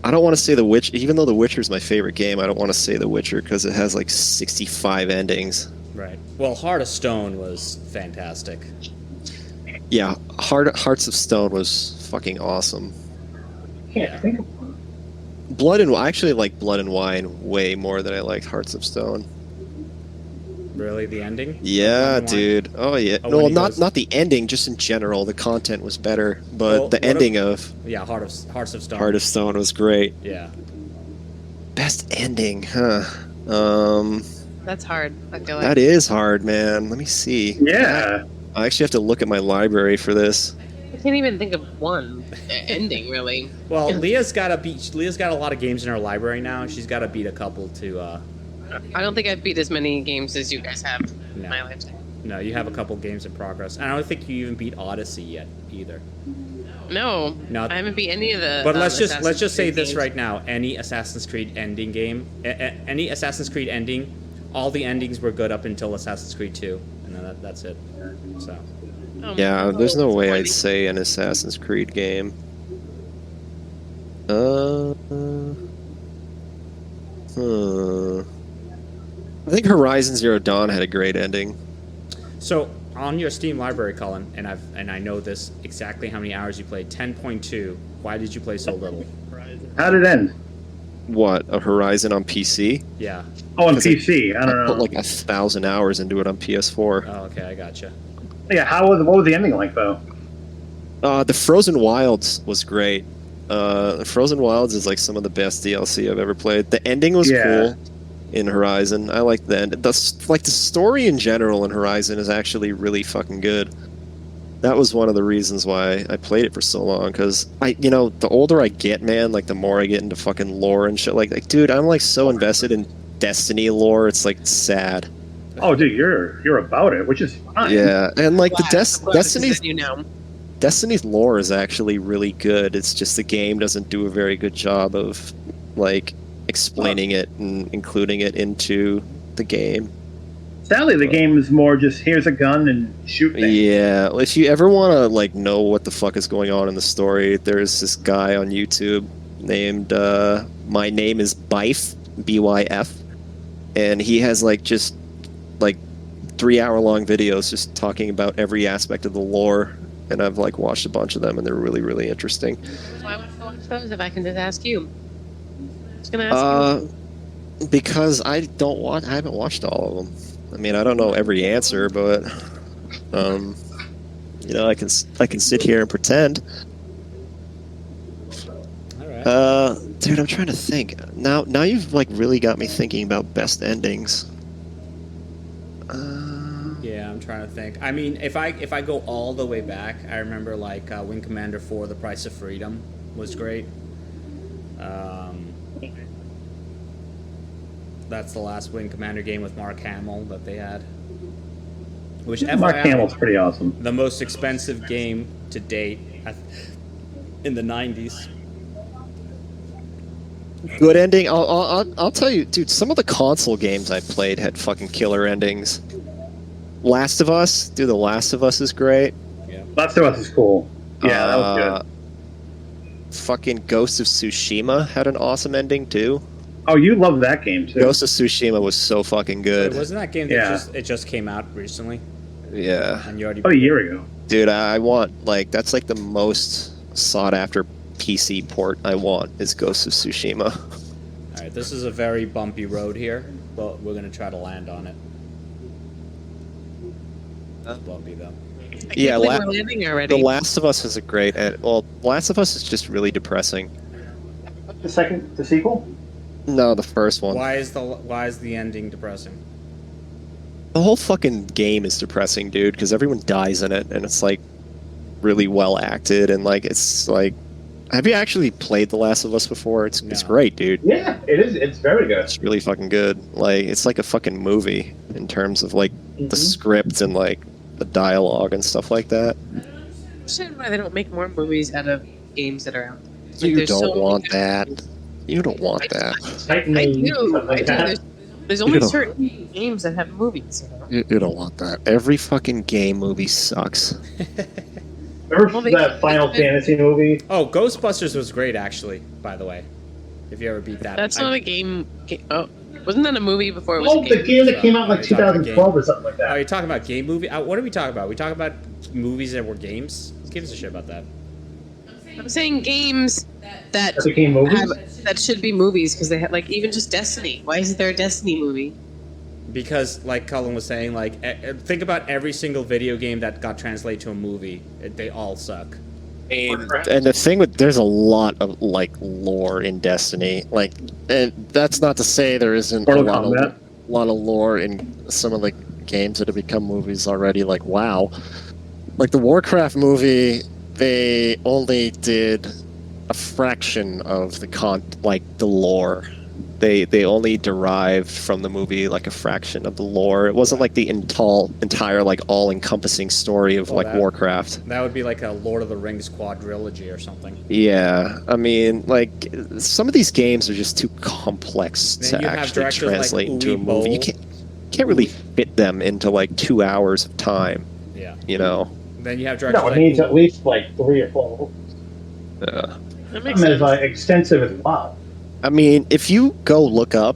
I don't want to say The Witcher, even though The Witcher's my favorite game. I don't want to say The Witcher because it has like 65 endings. Right. Well, Heart of Stone was fantastic. Yeah, Hearts of Stone was fucking awesome. Can't think of one. I actually like Blood and Wine way more than I liked Hearts of Stone. Really, the ending? Yeah, Blood and Wine? dude. Oh yeah. Oh, No, when he not goes- not the ending. Just in general, the content was better. But Well, the what ending of Yeah, Hearts of Stone. Heart of Stone was great. Yeah. Best ending, huh? That's hard. I feel like. That is hard, man. Let me see. Yeah. I actually have to look at my library for this. I can't even think of one ending really. Well, Leah's got a lot of games in her library now. She's got to beat a couple to. I don't think I've beat as many games as you guys have No. in my lifetime. No, you have a couple games in progress. And I don't think you even beat Odyssey yet either. No, Not- I haven't beat any of the. But let's just Assassin's say Creed this games. right now: any Assassin's Creed ending game, any Assassin's Creed ending, all the endings were good up until Assassin's Creed 2, and then that's it. So. Oh, Yeah, that's there's a little no way I'd disappointing. say an Assassin's Creed game. I think Horizon Zero Dawn had a great ending. So on your Steam library, Colin, and I know this exactly how many hours you played. 10.2. Why did you play so little? How did it end? What, a Horizon on PC? Yeah. Oh, on 'Cause PC. I don't I know. put like 1,000 hours into it on PS4. Oh, okay, I gotcha. Yeah, what was the ending like though? The Frozen Wilds was great. Frozen Wilds is like some of the best DLC I've ever played. The ending was cool in Horizon. I liked the end. The story in general in Horizon is actually really fucking good. That was one of the reasons why I played it for so long. Because the older I get, man, like the more I get into fucking lore and shit. Like, dude, I'm like so invested in Destiny lore. It's like sad. Oh, dude, you're about it, which is fine. Yeah, and like the Destiny's you know. Destiny's lore is actually really good. It's just the game doesn't do a very good job of like explaining it and including it into the game. Sadly, the game is more just here's a gun and shoot things. Yeah, if you ever want to like know what the fuck is going on in the story, there's this guy on YouTube named My Name is Byf, BYF, and he has like just like 3-hour-long videos just talking about every aspect of the lore. And I've like watched a bunch of them, and they're really, really interesting. Why would I watch those if I can just ask you? I was gonna ask you. Because I haven't watched all of them. I mean, I don't know every answer, but I can sit here and pretend. All right. Dude, I'm trying to think. Now you've like really got me thinking about best endings. Yeah, I'm trying to think. I mean, if I go all the way back, I remember like Wing Commander 4: The Price of Freedom was great. That's the last Wing Commander game with Mark Hamill that they had. Which Mark FYI, Hamill's pretty awesome. the most expensive game to date in the 90s. Good ending. I'll tell you, dude. Some of the console games I played had fucking killer endings. Last of Us, dude. The Last of Us is great. Yeah. Last of Us is cool. Yeah, that was good. Fucking Ghost of Tsushima had an awesome ending too. Oh, you love that game too. Ghost of Tsushima was so fucking good. Wasn't that game that just came out recently? Yeah. And you already a year ago. Dude, I want like that's like the most sought after PC port I want is Ghost of Tsushima. All right, this is a very bumpy road here, but we're gonna try to land on it. It's bumpy though. Yeah, we're landing already. The Last of Us is a great. Last of Us is just really depressing. The sequel? No, the first one. Why is the ending depressing? The whole fucking game is depressing, dude, because everyone dies in it, and it's like really well acted, and like it's like. Have you actually played The Last of Us before? It's great, dude. Yeah, it is. It's very good. It's really fucking good. Like it's like a fucking movie in terms of like the script and like the dialogue and stuff like that. I understand why they don't make more movies out of games that are out. Like, You there's don't so want many- that. You don't want that. I do. There's only You don't- certain games that have movies. You know? You don't want that. Every fucking game movie sucks. Remember that Final Fantasy movie? Oh, Ghostbusters was great, actually. By the way, if you ever beat that. That's not a game. Oh, wasn't that a movie before it was Oh, a game? the game that came out in like You're talking about 2012 or something like Oh, that. you're talking about game movie? What are we talking about? We talking about movies that were games? Who gives a shit about that? I'm saying games that That became movies? that should be movies because they have like even just Destiny. Why isn't there a Destiny movie? Because, like Cullen was saying, like think about every single video game that got translated to a movie. They all suck. And the thing with there's a lot of like lore in Destiny. Like, and that's not to say there isn't a lot of lore in some of the games that have become movies already. Like WoW, like the Warcraft movie, they only did a fraction of the lore. They only derived from the movie like a fraction of the lore. It wasn't like the entire like all-encompassing story of Warcraft. That would be like a Lord of the Rings quadrilogy or something. Yeah, I mean, like some of these games are just too complex to actually translate into a movie. You can't really fit them into like 2 hours of time. Yeah, you know. Then you have directors it needs at least like 3 or 4. Yeah, that makes sense. As extensive as WoW. I mean, if you go look up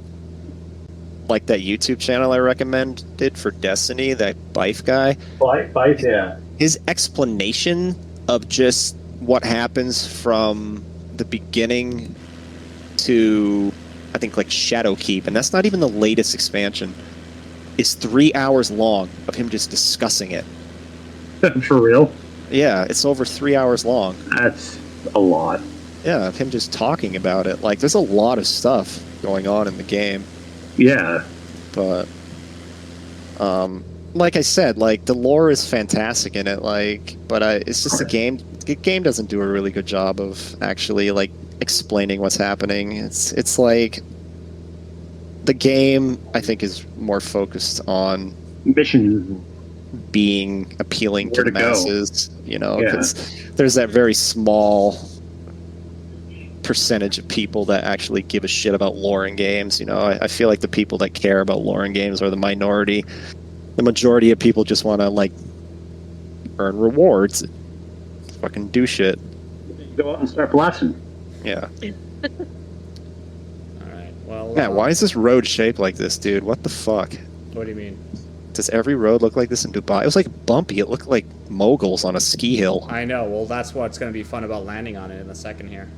like that YouTube channel I recommended for Destiny, that Bife guy. Bite, yeah. His explanation of just what happens from the beginning to, I think, like Shadowkeep, and that's not even the latest expansion, is 3 hours long of him just discussing it. For real? Yeah, it's over 3 hours long. That's a lot. Yeah, of him just talking about it. Like, there's a lot of stuff going on in the game. Yeah. But, like I said, like, the lore is fantastic in it, like, but it's just the game doesn't do a really good job of actually, like, explaining what's happening. It's like, the game, I think, is more focused on Mission. being appealing to Where the to go. masses, you know, Yeah. because there's that very small percentage of people that actually give a shit about lore in games. You know, I feel like the people that care about lore in games are the minority. The majority of people just want to, like, earn rewards, fucking do shit. Go out and start blasting. Yeah. All right. Well, Yeah, why is this road shaped like this, dude? What the fuck? What do you mean? Does every road look like this in Dubai? It was like bumpy. It looked like moguls on a ski hill. I know. Well, that's what's going to be fun about landing on it in a second here.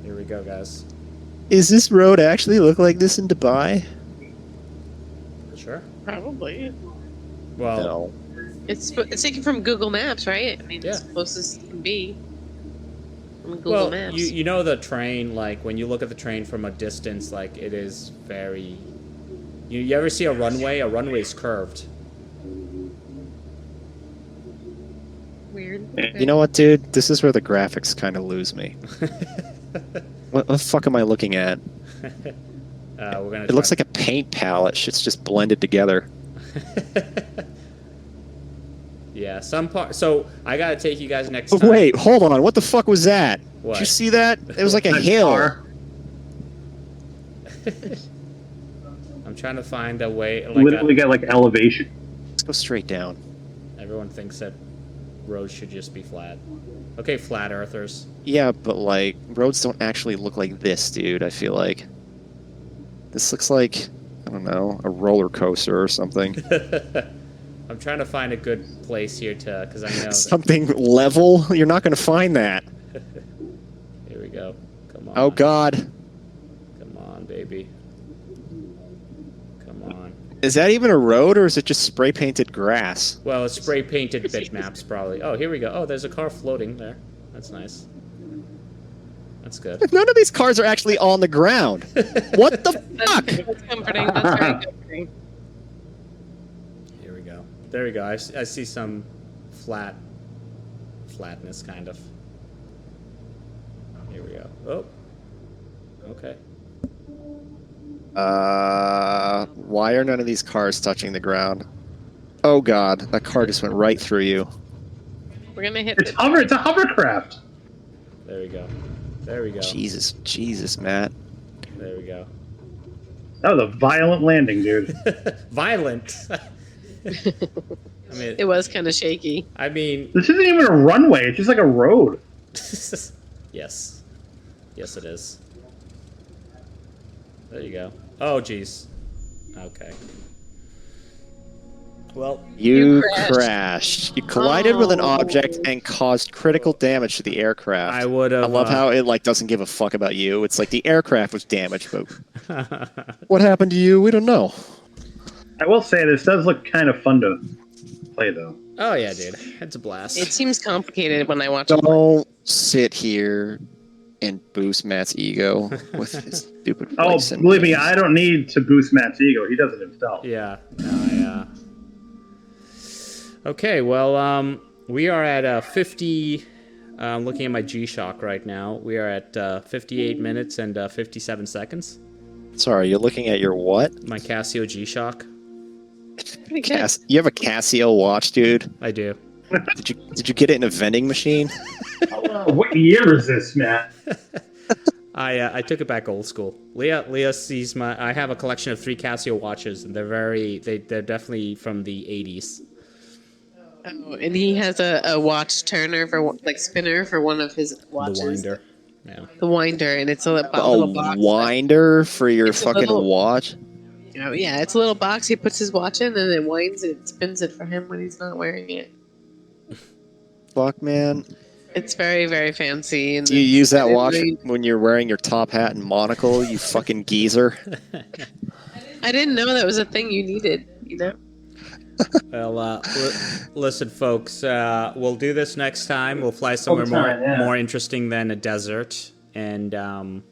Here we go, guys. Is this road actually look like this in Dubai? Sure. Probably. Well, No. It's taken from Google Maps, right? I mean, it's Yeah. closest it can be from Google well, Maps. you know the train, like, when you look at the train from a distance, like, it is very... You ever see a runway? A runway is curved. Weird. You know what, dude? This is where the graphics kind of lose me. What the fuck am I looking at? We're gonna. It looks like a paint palette. Shit's just blended together. Yeah, some part. So I gotta take you guys next Oh, time. wait, hold on. What the fuck was that? What? Did you see that? It was like a Nice hill. car. I'm trying to find a way. Like Literally got like elevation. Let's go straight down. everyone thinks that roads should just be flat. Okay, flat earthers. Yeah, but like roads don't actually look like this, dude. I feel like this looks like, I don't know, a roller coaster or something. I'm trying to find a good place here to, because I know. Something level? You're not going to find that. Here we go. Come on. Oh God. Come on, baby. Come on. Is that even a road or is it just spray painted grass? Well, it's spray painted bitmaps probably. Oh, here we go. Oh, there's a car floating there. That's nice. That's good. None of these cars are actually on the ground. What the fuck? That's comforting. That's very comforting. Here we go. There we go. I see some flatness kind of. Here we go. Oh. Okay. Why are none of these cars touching the ground? Oh God, that car just went right through you. We're gonna hit It's it. It's a hovercraft. There we go. There we go. Jesus, Matt. There we go. That was a violent landing, dude. Violent. I mean, It was kind of shaky. I mean, This isn't even a runway. It's just like a road. yes. Yes, it is. There you go. Oh, jeez. Okay. Well, You crashed. crashed. You collided with an Oh. object and caused critical damage to the aircraft. I would have. I love how it like doesn't give a fuck about you. It's like the aircraft was damaged, but what happened to you? We don't know. I will say this does look kind of fun to play, though. Oh yeah, dude. It's a blast. It seems complicated when I watch it. Don't sit here and boost Matt's ego with his stupid Oh, voice and believe me, names. I don't need to boost Matt's ego. He does it himself. Yeah. No, okay, well, we are at 50. I'm looking at my G-Shock right now. We are at 58 minutes and 57 seconds. Sorry, you're looking at your what? My Casio G-Shock. Pretty good. You have a Casio watch, dude? I do. Did you get it in a vending machine? What year is this, Matt? I took it back old school. Leah sees my. I have a collection of 3 Casio watches, and they're definitely from the 80s. Oh, and he has a watch turner for like spinner for one of his watches. The winder. Yeah. The winder, and it's a little A box. winder for your It's a fucking little- watch? Yeah, it's a little box. He puts his watch in, and it winds and it spins it for him when he's not wearing it. Fuck, man. It's very, very fancy. And Do you use that watch really- when you're wearing your top hat and monocle, you fucking geezer? I didn't know that was a thing you needed. Well, listen, folks. We'll do this next time. We'll fly somewhere more interesting than a desert, and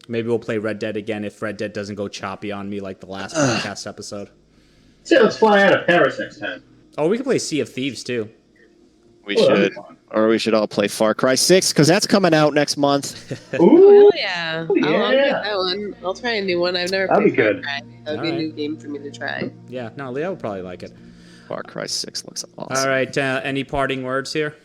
maybe we'll play Red Dead again if Red Dead doesn't go choppy on me like the last podcast episode. So let's fly out of Paris next time. Oh, we can play Sea of Thieves too. We should. Or we should all play Far Cry 6, because that's coming out next month. Oh, hell yeah. Oh, yeah. I'll get that one. I'll try a new one. I've never That'd played be good. Far Cry. That would be a new game for me to try. Yeah, no, Leah would probably like it. Far Cry 6 looks awesome. All right, any parting words here?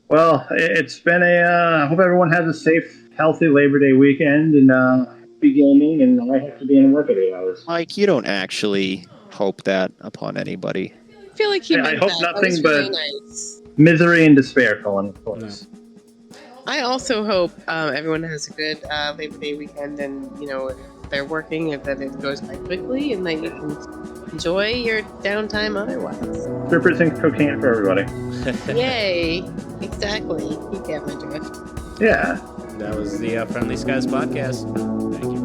Well, it's been I hope everyone has a safe, healthy Labor Day weekend, and happy gaming, and I have to be in work at 8 hours. Mike, you don't actually hope that upon anybody. I feel like he I meant hope that. nothing That was really nice. Misery and despair, Colin, of course. I also hope everyone has a good Labor Day weekend, and if they're working, that it goes by quickly, and that you can enjoy your downtime otherwise. Strippers and cocaine for everybody. Yay! Exactly. You get my drift. Yeah. That was the Friendly Skies podcast. Thank you.